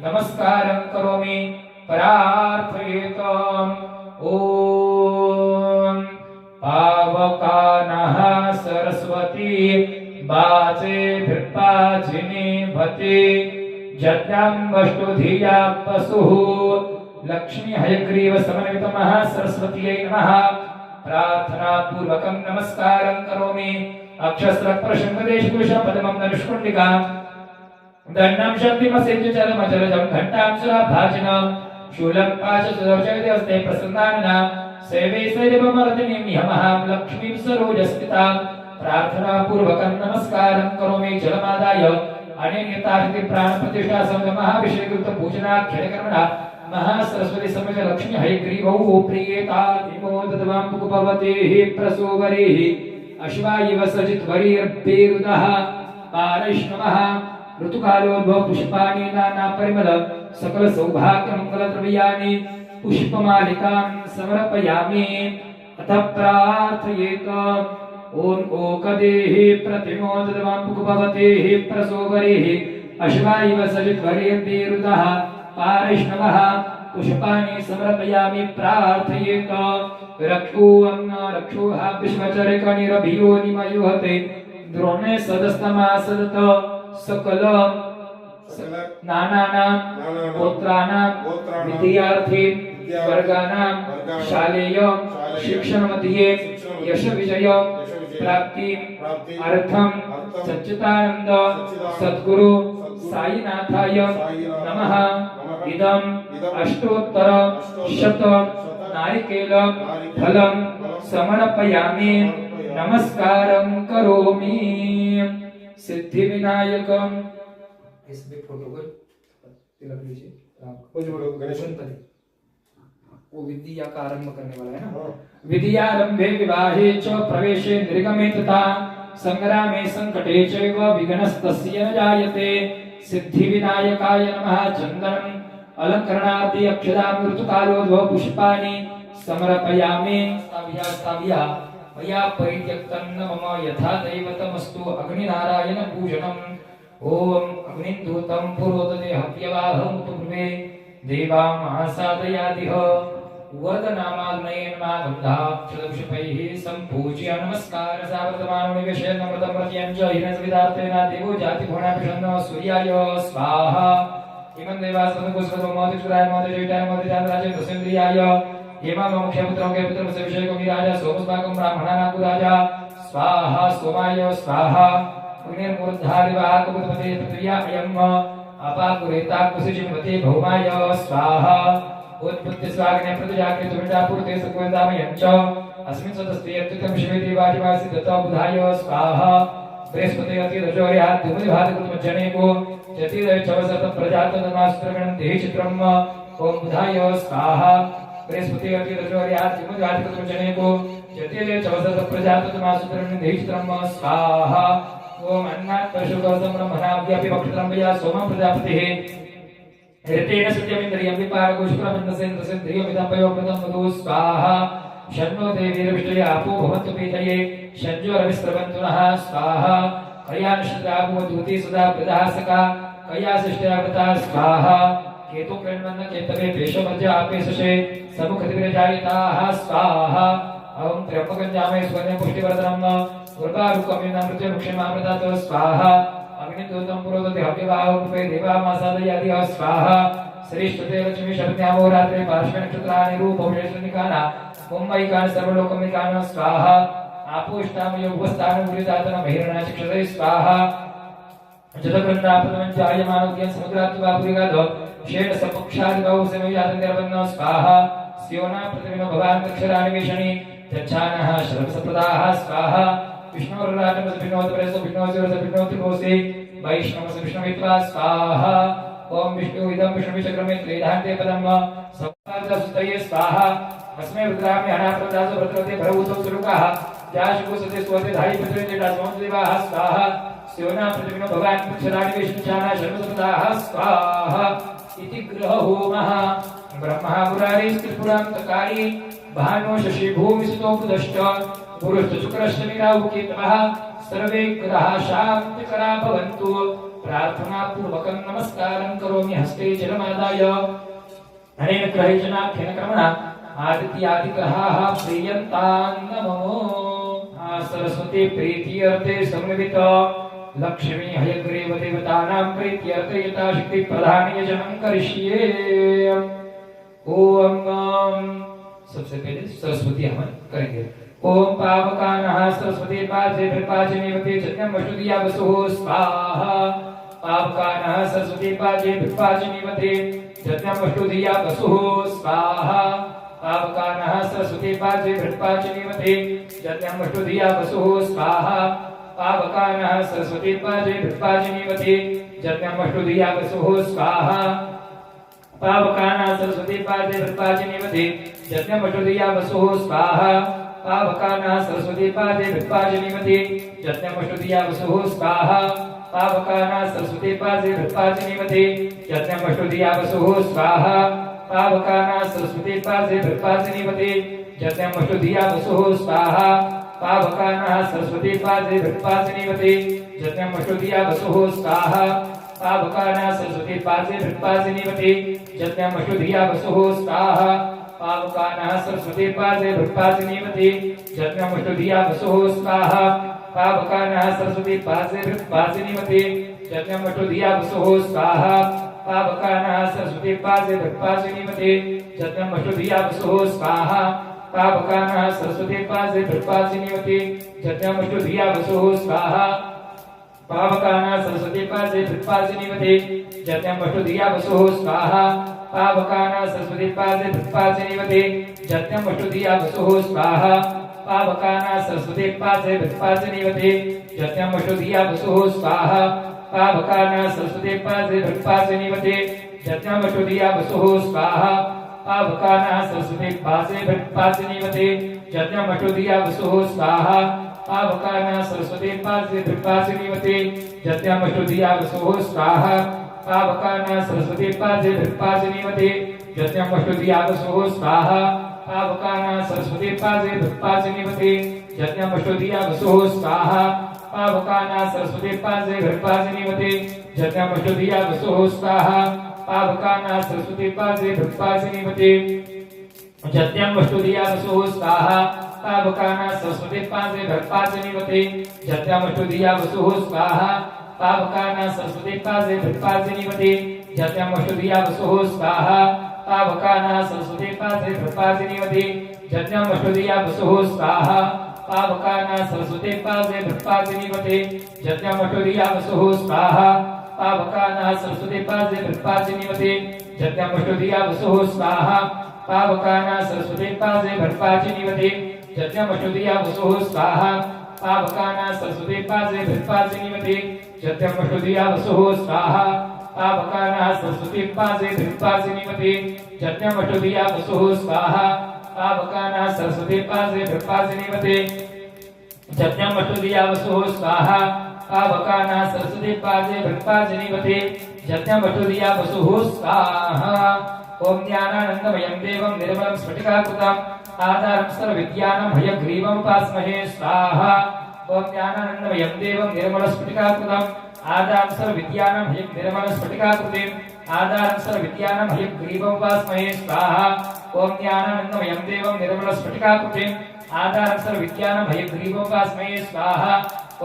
नमस्कारं करोमि प्रार्थयेतम् ॐ पावकानः सरस्वती बाजेभिर्पाजिनी भते जज्ञाम्बष्टुधिया पशुः लक्ष्मी हयग्रीव समन्वितमः सरस्वत्यै नमः प्रार्थना पूर्वकं नमस्कारं करोमि अक्षस्रप्रशंगदेशपुरुषं पदमं नरुष्कुण्डिकां दण्डं शक्तिमसिञ्चलमचलजं घण्टां सुराभाजिनं शूलं पाशसुदर्शयदेवस्ते प्रसन्नानना सेवे सैरवमर्दिनीं यमहां लक्ष्मीं सरोजस्थितां प्रार्थना पूर्वकं नमस्कारं करोमि जलमादाय अनेन्यतार्थिक प्राणप्रतिष्ठा समदमहाभिषेकृत पूजनाख्यकर्मणा महासरस्वती समज लक्ष्मी हयग्रीवौ प्रियेता विमोदतवां पुकुपवतेः प्रसूवरेः अश्वायिव सजित्वरीर्भेरुदः पारैष्णवः ऋतुकालोद्भव पुष्पाणि नाना परिमल सकल सौभाग्य मंगल द्रव्याणि पुष्पमालिकां समर्पयामि अतः प्रार्थयेत ओम ओकदेः प्रतिमोदतवां पुकुपवतेः प्रसूवरेः अश्वायिव सजित्वरीर्भेरुदः पारैष्णवः पुष्पाणि समर्पयामि प्रार्थयेत रक्षो अन्न रक्षोः विश्वचरिकनिरभियोनिमयुहते द्रोणे सदस्तमासदत सकल नानानां गोत्राणां विद्यार्थी वर्गाणां शालेय शिक्षणमध्ये यश विजय प्राप्ति अर्थम सच्चिदानंद सद्गुरु साईनाथाय नमः इदं अष्टोत्तर शत नारिकेल फलं समर्पयामि नमस्कारं करोमि सिद्धिविनायकं इसमें फोटो को तिलक लीजिए गणपति वो विद्या का आरंभ करने वाला है ना विद्यारंभे विवाहे च प्रवेशे निर्गमे तथा संग्रामे संकटे चैव विघ्नस्तस्य न जायते सिद्धिविनायकाय नमः चन्दनम् अलंकरणादि अक्षदां ऋतुकालोद्भव पुष्पाणि समर्पयामि स्थाव्या मया परित्यक्तं न मम यथा दैवतमस्तु अग्निनारायण पूजनम् ओम अग्निदूतं पुरोदते हव्यवाहमुपब्रुवे देवां महासादयादिह वदनामाग्नयेन मागन्धाक्षदपुष्पैः सम्पूज्य नमस्कार सावर्तमानोनिवेशेन नम्रतं प्रत्यं च हिरण्यविदार्तेन देवो जातिभुवनाभिषन्नो सूर्याय स्वाहा इमं देवासनकुस्वतो मोदिचुराय मोदिजयिताय मोदिजातराज दशेन्द्रियाय हेमा मुख्यपुत्रं के पुत्रं सविषयकं विराज सोमस्माकं ब्राह्मणानां राजा स्वाहा सोमाय स्वाहा अग्निर्मूर्धादिवाहकपुत्रपते पृथिव्या अयम् अपाकुरेताकुसिचिन्वते भौमाय स्वाहा उत्पत्ति स्वाग्ने प्रतिजाग्ने तुमिटापूर्ते सकुवेदामयं च अस्मिन् सदस्ते अत्युत्तम शिवेति वाजिवासि दत्त बुधाय स्वाहा बृहस्पति अति रजोर्यात् धूमदिभातकृतमज्जनेको जतिदय चवसत प्रजातनमास्त्रगणं देहि चित्रम् ओम बुधाय स्वाहा बृहस्पति अति रजोर्यात् धूमदिभातकृतमज्जनेको जतिदय चवसत प्रजातनमास्त्रगणं देहि चित्रम् स्वाहा ओम अन्नात् परशुगोसं ब्रह्मणाव्यापि भक्षत्रम्बया सोमं प्रजापतिः हृतेन सत्यमिन्द्रियं विपारगोष्प्रमन्दसेन्द्रसेन्द्रियमिदं वयोप्रदं वधू स्वाहा शन्नो देवीर्विष्टये आपो भवन्तु पीतये शञ्जोरविस्रवन्तु नः स्वाहा कयानुषदाभो दूती सदा प्रदासका कयासिष्टयावता स्वाहा केतु कृण्वन्न केतवे पेशमर्ज आपेशे समुखदिविरजायिताः स्वाहा ओम त्र्यंबकं जामहे सुगन्धिं पुष्टिवर्धनम् वृतारुकमिनामृत्य मुक्षमामृतात् स्वाहा अग्निदूतं पुरोदते हव्यवाहुपे देवामासादयादि स्वाहा श्रीष्ठते लक्ष्मी शरण्यामो रात्रे पार्श्वे नक्षत्राणि रूपविशेषनिकाना मुम्बैकान् सर्वलोकमिकान् स्वाहा आपोष्टामयोगस्थानमुरिदातन महिरणा शिक्षते स्वाहा जतकृन्दापदमं जायमानोद्यं समुद्रात्वापुरिगादो शेण सपक्षादिगौ समयातन्तिरवन्नो स्वाहा स्योना प्रतिविनो भवान् अक्षरानिवेशनि यच्छानः शरवसप्रदाः स्वाहा विष्णोर्राजमसभिन्नोतपरेसो वैष्णवसविष्णुमित्वा स्वाहा ओम विष्णु इदं विष्णुविचक्रमे त्रिधान्ते पदम् सप्तादशस्तये स्वाहा अस्मै रुद्रामि अनाप्रदासो भद्रते भरभूतो सुरुकाः जाशुकुसते स्वते धायि पुत्रेजेटा स्वामदेवाः स्वाहा स्योना प्रतिविनो भवान् अक्षराणि विष्णुचाना शर्मसप्रदाः स्वाहा इति गृहहोमः ब्रह्मा पुरारी त्रिपुरान्तकारी भानो शशि भूमिसुतो बुधश्च गुरुश्च शुक्रश्च निराहुकेतवः सर्वे ग्रहाः शान्तिकरा भवन्तु प्रार्थना पूर्वकं नमस्कारं करोमि हस्ते जलमादाय अनेन ग्रहेशनाख्येन क्रमणा आदित्यादिग्रहाः प्रीयन्तां नमो सरस्वती प्रीत्यर्थे सम्मिलित लक्ष्मी हयग्रीव देवतानां प्रीत्यर्थे यथाशक्ति प्रधानयजनं करिष्ये ओम सबसे पहले सरस्वती हवन करेंगे ओम पावकानः सरस्वती पाजे विपाजनीवते जन्यं वसुदिया वसुः स्वाहा पावकानः सरस्वती पाजे विपाजनीवते जन्यं वसुदिया वसुः स्वाहा पावकानः सरस्वती पाजे विपाजनीवते जन्यं वसुदिया वसुः स्वाहा पावकानः सरस्वती पाजे विपाजनीवते जन्यं वसुदिया वसुः स्वाहा पावकानः सरस्वती पाजे विपाजनीवते जन्यं वसुदिया वसुः स्वाहा पावकानः सरस्वती पाजे विपाजनीवते जन्यं वसुदिया वसुः स्वाहा पावकानः सरस्वती पाजे विपाजनीवते जन्यं वसुदिया वसुः स्वाहा पावकानः सरस्वती पाजे विपाजनीवते जन्यं वसुदिया वसुः स्वाहा पावकानः सरस्वती पाजे विपाजनीवते जन्यं वसुदिया वसुः स्वाहा पावकानः सरस्वती पाजे विपाजनीवते जन्यं वसुदिया वसुः स्वाहा पावकानः सरस्वती पाजे विपाजनीवते जन्यं वसुदिया वसुः स्वाहा पावकानः सरस्वती पाजे विपाजनीवते जन्यं वसुदिया वसुः स्वाहा पावकानः सरस्वती पाजे विपाजनीवते जन्यं वसुदिया वसुः स्वाहा पावकानः सरस्वती पाजे विपाजनीवते जन्यं वसुदिया वसुः स्वाहा पावकानः सरस्वती पाजे विपाजनीवते जन्यं वसुदिया वसुः स्वाहा पावकानः सरस्वती पाजे विपाजनीवते जन्यं वसुदिया वसुः स्वाहा पावकानः सरस्वती पाजे विपाजनीवते जन्यं वसुदिया वसुः स्वाहा पावकानः सरस्वती पाजे विपाजनीवते जन्यं वसुदिया वसुः स्वाहा पावकानः सरस्वती पाजे विपाजनीवते जन्यं वसुदिया वसुः स्वाहा पावकानः सरस्वती पाजे विपाजनीवते जन्यं वसुदिया वसुः स्वाहा पावकानः सरस्वती पाजे विपाजनीवते जन्यं वसुदिया वसुः स्वाहा पावकानः सरस्वती पाजे विपाजनीवते जन्यं वसुदिया वसुः स्वाहा पावकानः सरस्वती पाजे विपाजनीवते जन्यं वसुदिया वसुः स्वाहा पावकानः सरस्वती पाजे विपाजनीवते जन्यं वसुदिया वसुः स्वाहा पावकानः सरस्वती पाजे विपाजनीवते जन्यं वसुदिया वसुः स्वाहा पावकानः सरस्वती पाजे विपाजनीवते जन्यं वसुदिया वसुः स्वाहा पावकानः सरस्वती पाजे विपाजनीवते जन्यं वसुदिया वसुः स्वाहा पावकानः सरस्वती पाजे विपाजनीवते जन्यं वसुदिया वसुः स्वाहा पावकानः सरस्वती पाजे विपाजनीवते जन्यं वसुदिया वसुः स्वाहा पावकानः सरस्वती पाजे विपाजनीवते जन्यं वसुदिया वसुः स्वाहा पावकानः सरस्वती पाजे विपाजनीवते जन्यं वसुदिया वसुः स्वाहा पावकानः सरस्वती पाजे विपाजनीवते जन्यं वसुदिया वसुः स्वाहा पावकानः सरस्वती पाजे विपाजनीवते जन्यं वसुदिया वसुः स्वाहा पावकानः सरस्वती पाजे विपाजनीवते जन्यं वसुदिया वसुः स्वाहा ओम ज्ञानानन्दमयं देवं निर्मलं स्फटिकाकृतम् आधारं सर्वविद्यानां हयग्रीवम् उपास्महे स्वाहा ओम ज्ञानानन्दमयं देवं निर्मलं स्फटिकाकृतम् आधारं सर्वविद्यानां हयग्रीवं स्फटिकाकृतिम् आधारं सर्वविद्यानां हयग्रीवम् उपास्महे स्वाहा ओम ज्ञानानन्दमयं देवं निर्मलं स्फटिकाकृतिम् आधारं सर्वविद्यानां हयग्रीवोपास्महे स्वाहा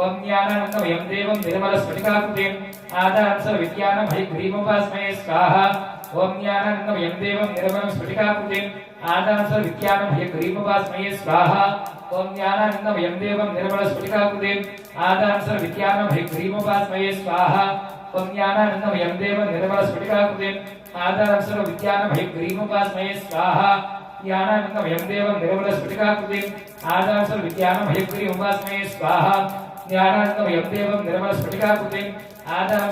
ओम ज्ञानानन्दमयं देवं निर्मलस्फटिकाकृतिम् आधारं सर्वविद्यानां हयग्रीवोपास्महे स्वाहा ओम ज्ञानानन्दमयं देवं निर्मलस्फटिकाकृतिम् आधारं सर्वविद्यानां हयग्रीवोपास्महे स्वाहा ओम ज्ञानानन्दमयं देवं निर्मलस्फटिकाकृतिम् आधारं सर्वविद्यानां हयग्रीवोपास्महे स्वाहा ओम ज्ञानानन्दमयं देवं निर्मलस्फटिकाकृतिम् आधारं सर्वविद्यानां हयग्रीवोपास्महे स्वाहा ज्ञानानन्दमयं देवं निर्मलस्फटिकाकृतिम् आधारं सर्वविद्यानां हयग्रीवोपास्महे स्वाहा ज्ञानानन्दमयं देवं निर्मलस्फटिकाकृतिम् आधारं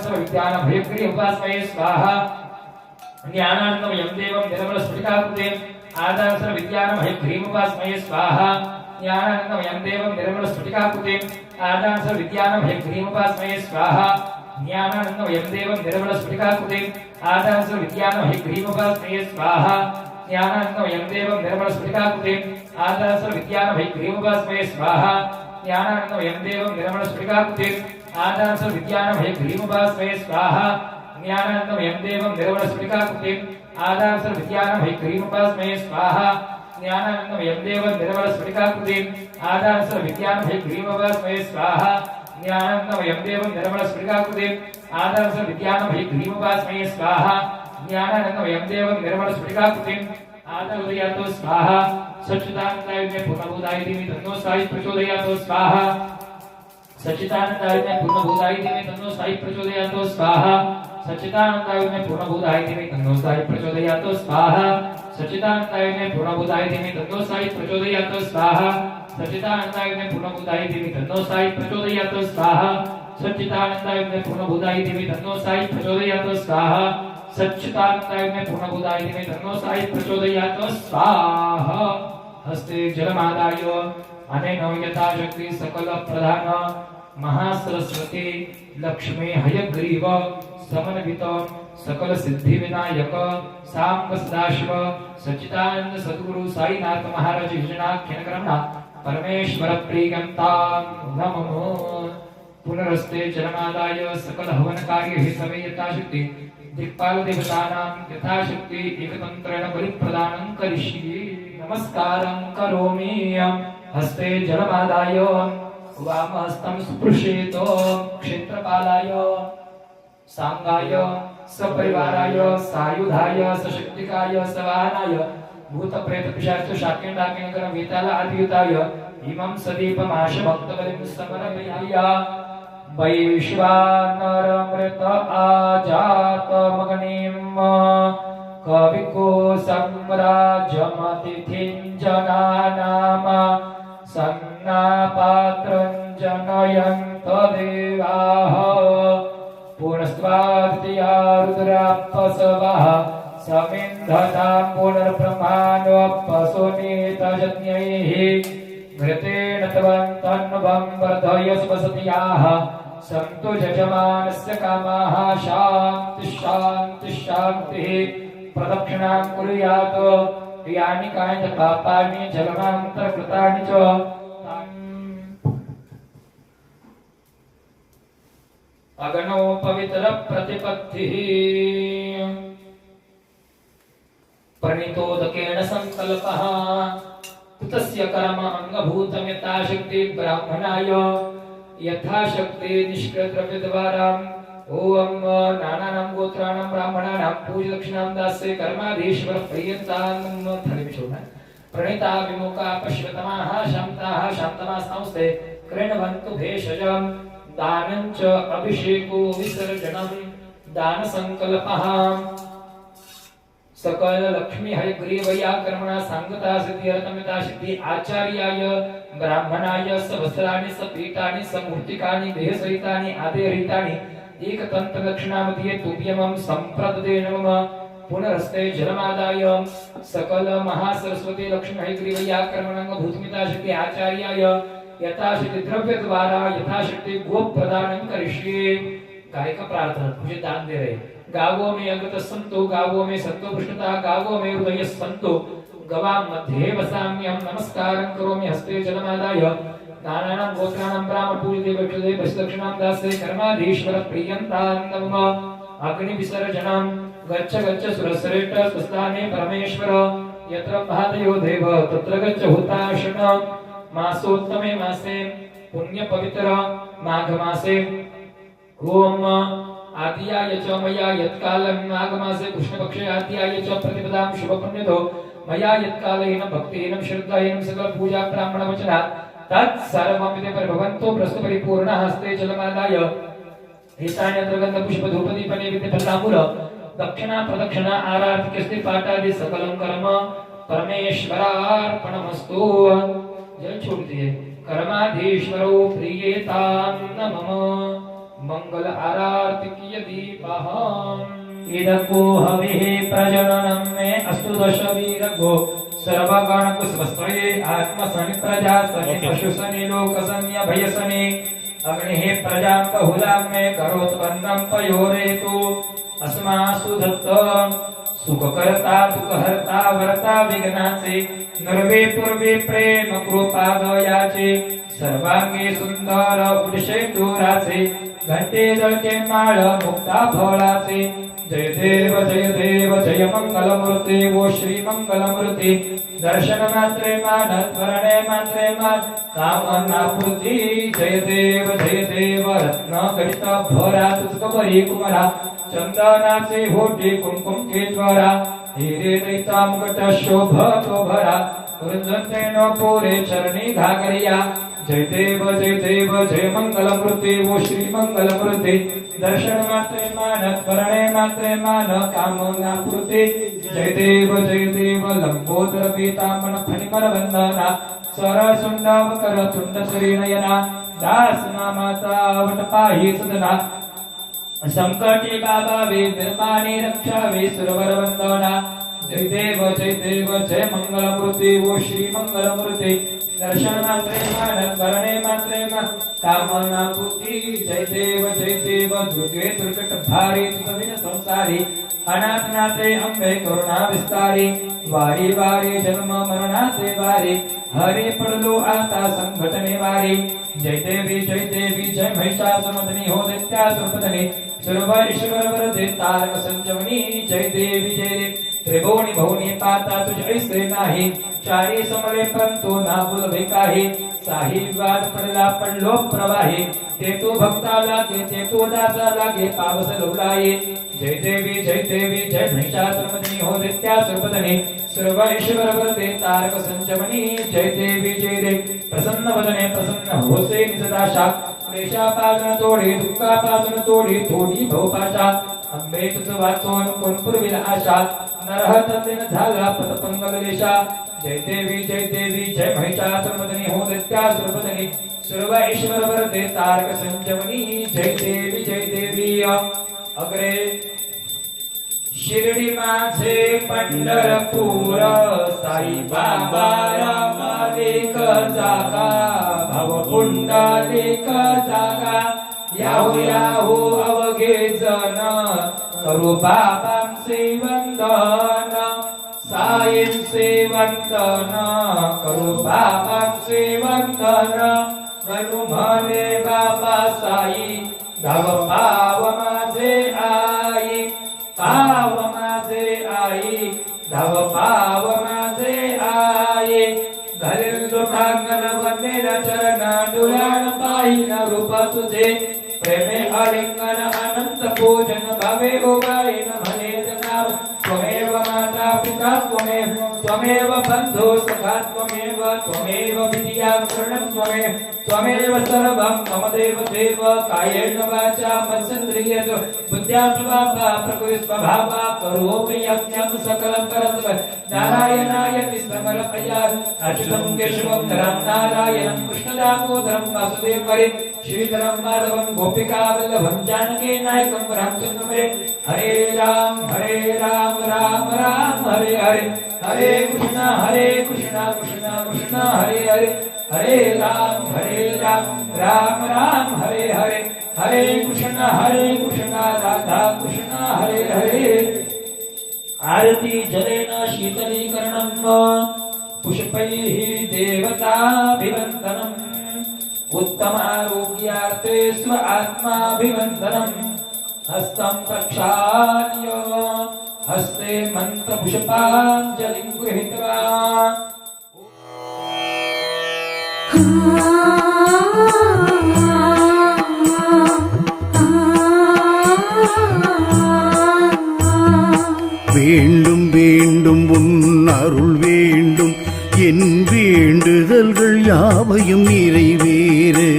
सर्वविद्यानां हयग्रीवोपास्महे स्वाहा ज्ञानानन्दमयं देवं निर्मलस्फटिकाकृतिम् आधारं सर्वविद्यानां हयग्रीवोपास्महे स्वाहा ज्ञानानन्दमयं देवं निर्मलस्फटिकाकृतिम् आधारं सर्वविद्यानां हयग्रीवोपास्महे स्वाहा ज्ञानानन्दमयं देवं निर्मलस्फटिकाकृतिम् आधारं सर्वविद्यानां हयग्रीवोपास्महे स्वाहा ज्ञानानन्दमयं देवं निर्मलस्फटिकाकृतिम् आधारं सर्वविद्यानां हयग्रीवोपास्महे स्वाहा ज्ञानानन्दमयं देवं निर्मलस्फटिकाकृतिम् आधारं सर्वविद्यानां हयग्रीवोपास्महे स्वाहा ज्ञानानन्दमयं देवं निर्मलस्फटिकाकृतिम् आधारं सर्वविद्यानां हयग्रीवोपास्महे स्वाहा ज्ञानानन्दमयं देवं निर्मलस्फटिकाकृतिम् आधारं सर्वविद्यानां हयग्रीवोपास्महे स्वाहा ज्ञानानन्दमयं देवं निर्मलस्फटिकाकृतिम् आधारं सर्वविद्यानां हयग्रीवोपास्महे स्वाहा ज्ञानानन्दमयं देवं निर्मलस्फटिकाकृतिम् आधारं उदयातो स्वाहा सच्चिदानन्दाय मे पूर्णभूताय धीमहि तन्नो साई प्रचोदयातो स्वाहा सच्चिदानन्दाय मे पूर्णभूताय धीमहि तन्नो साई प्रचोदयातो स्वाहा सच्चिदानन्दाय मे पूर्णभूताय धीमहि तन्नो साई प्रचोदयातो स्वाहा सच्चिदानन्दाय मे पूर्णभूताय धीमहि तन्नो साई प्रचोदयातो स्वाहा सच्चिदानन्दाय मे पूर्णभूताय धीमहि तन्नो साई प्रचोदयातो स्वाहा सच्चिदानन्दाय मे पूर्णभूताय धीमहि तन्नो साई प्रचोदयातो स्वाहा सच्चिदानन्दाय मे पूर्णभूताय धीमहि तन्नो साई प्रचोदयातो स्वाहा हस्ते जलमादाय अनेन यथाशक्ति सकल प्रधान महासरस्वती लक्ष्मी हयग्रीव समन्वित सकल सिद्धि विनायक सांब सदाशिव सच्चिदानंद सद्गुरु साईनाथ महाराज योजनाख्यनक्रमणा परमेश्वर प्रियंता नमो पुनरस्ते जलमादाय सकल हवन कार्य हितवे यथाशक्ति दिक्पाल देवतानां यथाशक्ति एकतंत्रेण बलिप्रदानं करिष्ये नमस्कारं करोमि हस्ते जलमादाय वामहस्तं स्पृशेत क्षेत्रपालाय सांगाय सपरिवाराय सायुधाय सशक्तिकाय सवाहनाय भूतप्रेत पिशाच शाकेण्डाकिनकर वेताल आदियुताय इमं सदीपमाश भक्तबलिं समर्पयामि वैश्वानरमृत आजातमग्निं कविकोशम्राजमतिथिं जनानाम सन्नापात्रं जनयन्त देवाः पुनस्त्वाद्या रुद्रापसवः समिन्धतां पुनर्ब्रह्माणोऽपसुनीतजज्ञैः घृतेन त्वन्तन्वं वर्धय स्वसतियाः सन्तु यजमानस्य कामाः शान्तिः शान्तिः शान्तिः प्रदक्षिणां कुर्यात् यानि कानि च पापानि जन्मान्तरकृतानि च अगणो पवित्र प्रतिपत्तिः प्रणीतोदकेन संकल्पः तस्य कर्म अंगभूतं यथाशक्ति ब्राह्मणाय यथाशक्ति निष्कृतद्रव्यद्वारा ओम नानानां गोत्राणां ब्राह्मणानां पूजदक्षिणां दास्ये कर्माधीश्वर प्रियन्तां धर्मिषोना प्रणीता विमुखा पश्यतमाः शान्ताः शान्तमास्तांस्ते कृण्वन्तु भेषजं दानं च अभिषेको विसर्जनं दानसंकल्पः सकल लक्ष्मी हयग्रीवया कर्मणा सांगता सिद्ध्यर्थमिता सिद्धि आचार्याय ब्राह्मणाय सहस्राणि सपीठानि समूर्तिकानि देहसहितानि आदेहरितानि एकतंत्र दक्षिणामधिये तुभ्यमं संप्रददे नमः पुनरस्ते जलमादाय सकल महासरस्वती लक्ष्मी हयग्रीवया कर्मणा भूतमिता सिद्धि आचार्याय यथाशक्ति द्रव्य द्वारा यथाशक्ति गो प्रदानं करिष्ये गाय का प्रार्थना मुझे दान दे रहे गावों में अगत संतो गावों में सत्व पृष्ठता गावों में हृदय संतो गवां मध्ये वसाम्यहं नमस्कारं करोमि हस्ते जलमादाय नानानां गोत्राणां ब्राह्मण पूजिते वक्षुदे बलिदक्षिणां दास्ये कर्माधीश्वर प्रियन्तां नमः अग्नि विसर्जनं गच्छ गच्छ सुरश्रेष्ठ स्वस्थाने परमेश्वर यत्र भातयो देव तत्र गच्छ हुताशुन मासोत्तमे मासे पुण्यपवित्र माघ मासे ओम आद्याय च मया यत्कालं माघ मासे कृष्णपक्षे आद्याय च प्रतिपदां शुभपुण्यतो मया यत्कालेन भक्तेन श्रद्धायेन सकल पूजा ब्राह्मण वचनात् तत् सर्वमिति परिभवन्तो प्रस्तु परिपूर्णः हस्ते जलमादाय एतानि अत्रगन्ध पुष्प धूप दीप नैवेद्य फलामूल दक्षिणा प्रदक्षिणा आराधि किस्ति पाठादि सकलं कर्म परमेश्वरार्पणमस्तु। जय छोड़ दिए कर्माधीश्वरो प्रियेतां नमः मंगल आरती की दीपहम् इदको हविः प्रजननं मे अस्तु दश वीरगो सर्वगण कुस्मस्त्वये आत्मसनि प्रजा सनि पशुसनि लोकसन्य भयसनि अग्निः प्रजां बहुलां मे करोत्पन्नं पयोरेतु अस्मासु दत्त सुखकर्ता दुःखहर्ता वरता विघ्नाचे नर्वे पूर्वे प्रेम कृपा दयाचे सर्वांगी सुंदर उडशे दूराचे घंटे जळके माळ मुक्ता फळाचे जय देव जय मंगलमूर्ती वो श्री मंगलमूर्ती दर्शन मात्रे मान स्मरणे मात्रे मान कामना पूर्ती जय देव रत्न करित भरा तुझकबरी कुमारा चंदनाचे होटे कुंकुम केश्वरा हिरे दैता मुकुट शोभतो भरा कुंजतेनो पुरे चरणी घागरिया जय देव जय मंगलमूर्ती वो श्री मंगलमूर्ती दर्शन मात्रे मान स्मरणे मात्रे मान कामना पूर्ती जय देव लंबोदर पीतांबर फणिमर वंदना सरळ सुंडावकर तुंड श्रीनयना दास नामाचा वटपाही सदना संकटी बाबा वे निर्माणी रक्षा वे सुरवर वंदना जय देव जय मंगलमूर्ती वो श्री मंगलमूर्ती दर्शन मात्रे मान स्मरणे मात्रे मान कामना पूर्ती जय देव दुर्गे दुर्गट भारी तुझविन संसारी अनाथनाथे अंबे करुणा विस्तारी वारी वारी जन्म मरणाचे वारी हरे पडलो आता संकट निवारी जय देवी जय महिषासुरमर्दिनी हो दैत्यासुरपत्नी सर्व ईश्वर वरदे तारक संजीवनी जय देवी त्रिभुवनी भुवनी पाता तुझे ऐसे नाही चारी समळे पंतो ना बोलवे काही साही वाद पडलो प्रवाही ते तो भक्ता लागे ते तो दासा लागे पावस लोलाये जय देवी जय महिषासुरमर्दिनी हो दैत्यासुरपत्नी सर्व ईश्वर वरदे तारक संजीवनी जय देवी प्रसन्न वदने प्रसन्न होसे निजदाशा क्लेशापासून तोडी दुःखापासून तोडी थोडी भवपाशा अंबे तुझ वाचून कोण पुरविल आशा नरह तंदेन झाला पतपंगलेशा जय देवी जय महिषासुरमर्दिनी हो दैत्यासुरपत्नी सर्व ईश्वर वरदे तारक संजीवनी जय देवी अग्रे शिर्डी माझे पंढरपूर साई बाबा रामालिक जागा भाव पुंडलिक जागा याहू अवघे जन करू बाबांचे वंदन साईंचे वंदन करू बाबांचे वंदन गणू म्हणे बाबा साई धाव पाव माझे आई पाव माझे आई धाव पाव माझे आई घरील लोटांगण वंदेल चरण डोळ्यान पाहिन रूप तुझे प्रेमे आलिंगन अनंत पूजन भावे ओगाळीन म्हणे नाव त्वमेव माता पिता त्वमेव बंधु सखा त्वमेव विद्या शरणं त्वमेव सर्वं मम देव कायेन वाचा मनसेन्द्रियेण बुद्ध्यात्मा प्रकृति स्वभावा करोमि यज्ञं सकलं करत नारायणाय समर्पया अच्युतं केशवं धरं नारायणं कृष्णदामोदरं वासुदेवं हरे श्रीधरं माधवं गोपिका वल्लभं जानकी नायकं रामचन्द्रं हरे राम राम राम हरे हरे हरे कृष्णा कृष्णा कृष्णा हरे हरे हरे राम राम राम हरे हरे हरे कृष्णा राधा कृष्णा हरे हरे आरती जलेन शीतलीकरणं पुष्पैः देवताभिवन्दनम् उत्तमारोग्यार्थे स्व आत्माभिवन्दनम् हस्तं प्रक्षाल्य हस्ते मन्त्रपुष्पाञ्जलिं गृहीत्वा வேண்டும் வேண்டும் உன் அருள் வேண்டும் என் வேண்டுதல்கள் யாவையும் நிறைவேறு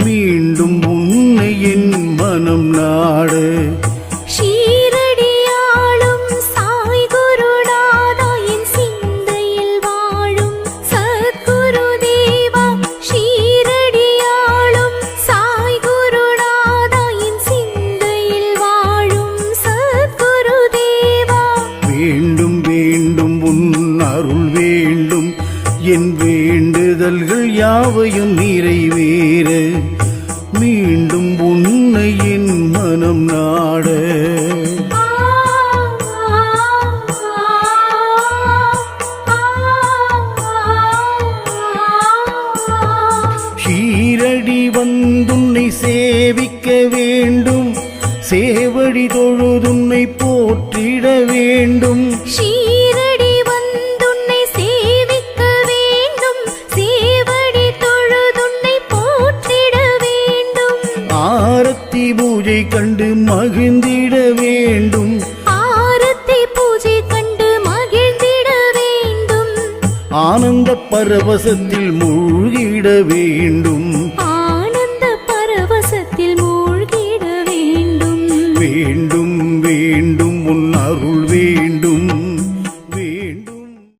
மீண்டும் உன்னை என் மனம் நாடு ஷீரடியாளும் சாய் குருநாதா என் சிந்தையில் வாழும் சத்குரு தேவா ஷீரடியாளும் சாய் குருநாதா என் சிந்தையில் வாழும் சத்குரு தேவா வேண்டும் வேண்டும் உன் அருள் வேண்டும் என் வேண்டுதல்கள் யாவையும் நிறைவேற மீண்டும் உன்னை என் மனம் நாட ஷீரடி வந்துன்னை சேவிக்க வேண்டும் சேவடி தொழுதுன்னை போற்றிட வேண்டும் ஷீரடி வந்துன்னை சேவிக்க வேண்டும் சேவடி தொழுதுன்னை போற்றிட வேண்டும் ஆரத்தி பூஜை கண்டு மகிழ்ந்திட வேண்டும் ஆரத்தி பூஜை கண்டு மகிழ்ந்திட வேண்டும் ஆனந்த பரவசத்தில் மூழ்கிட வேண்டும் ஆனந்த பரவசத்தில் மூழ்கிட வேண்டும் வேண்டும்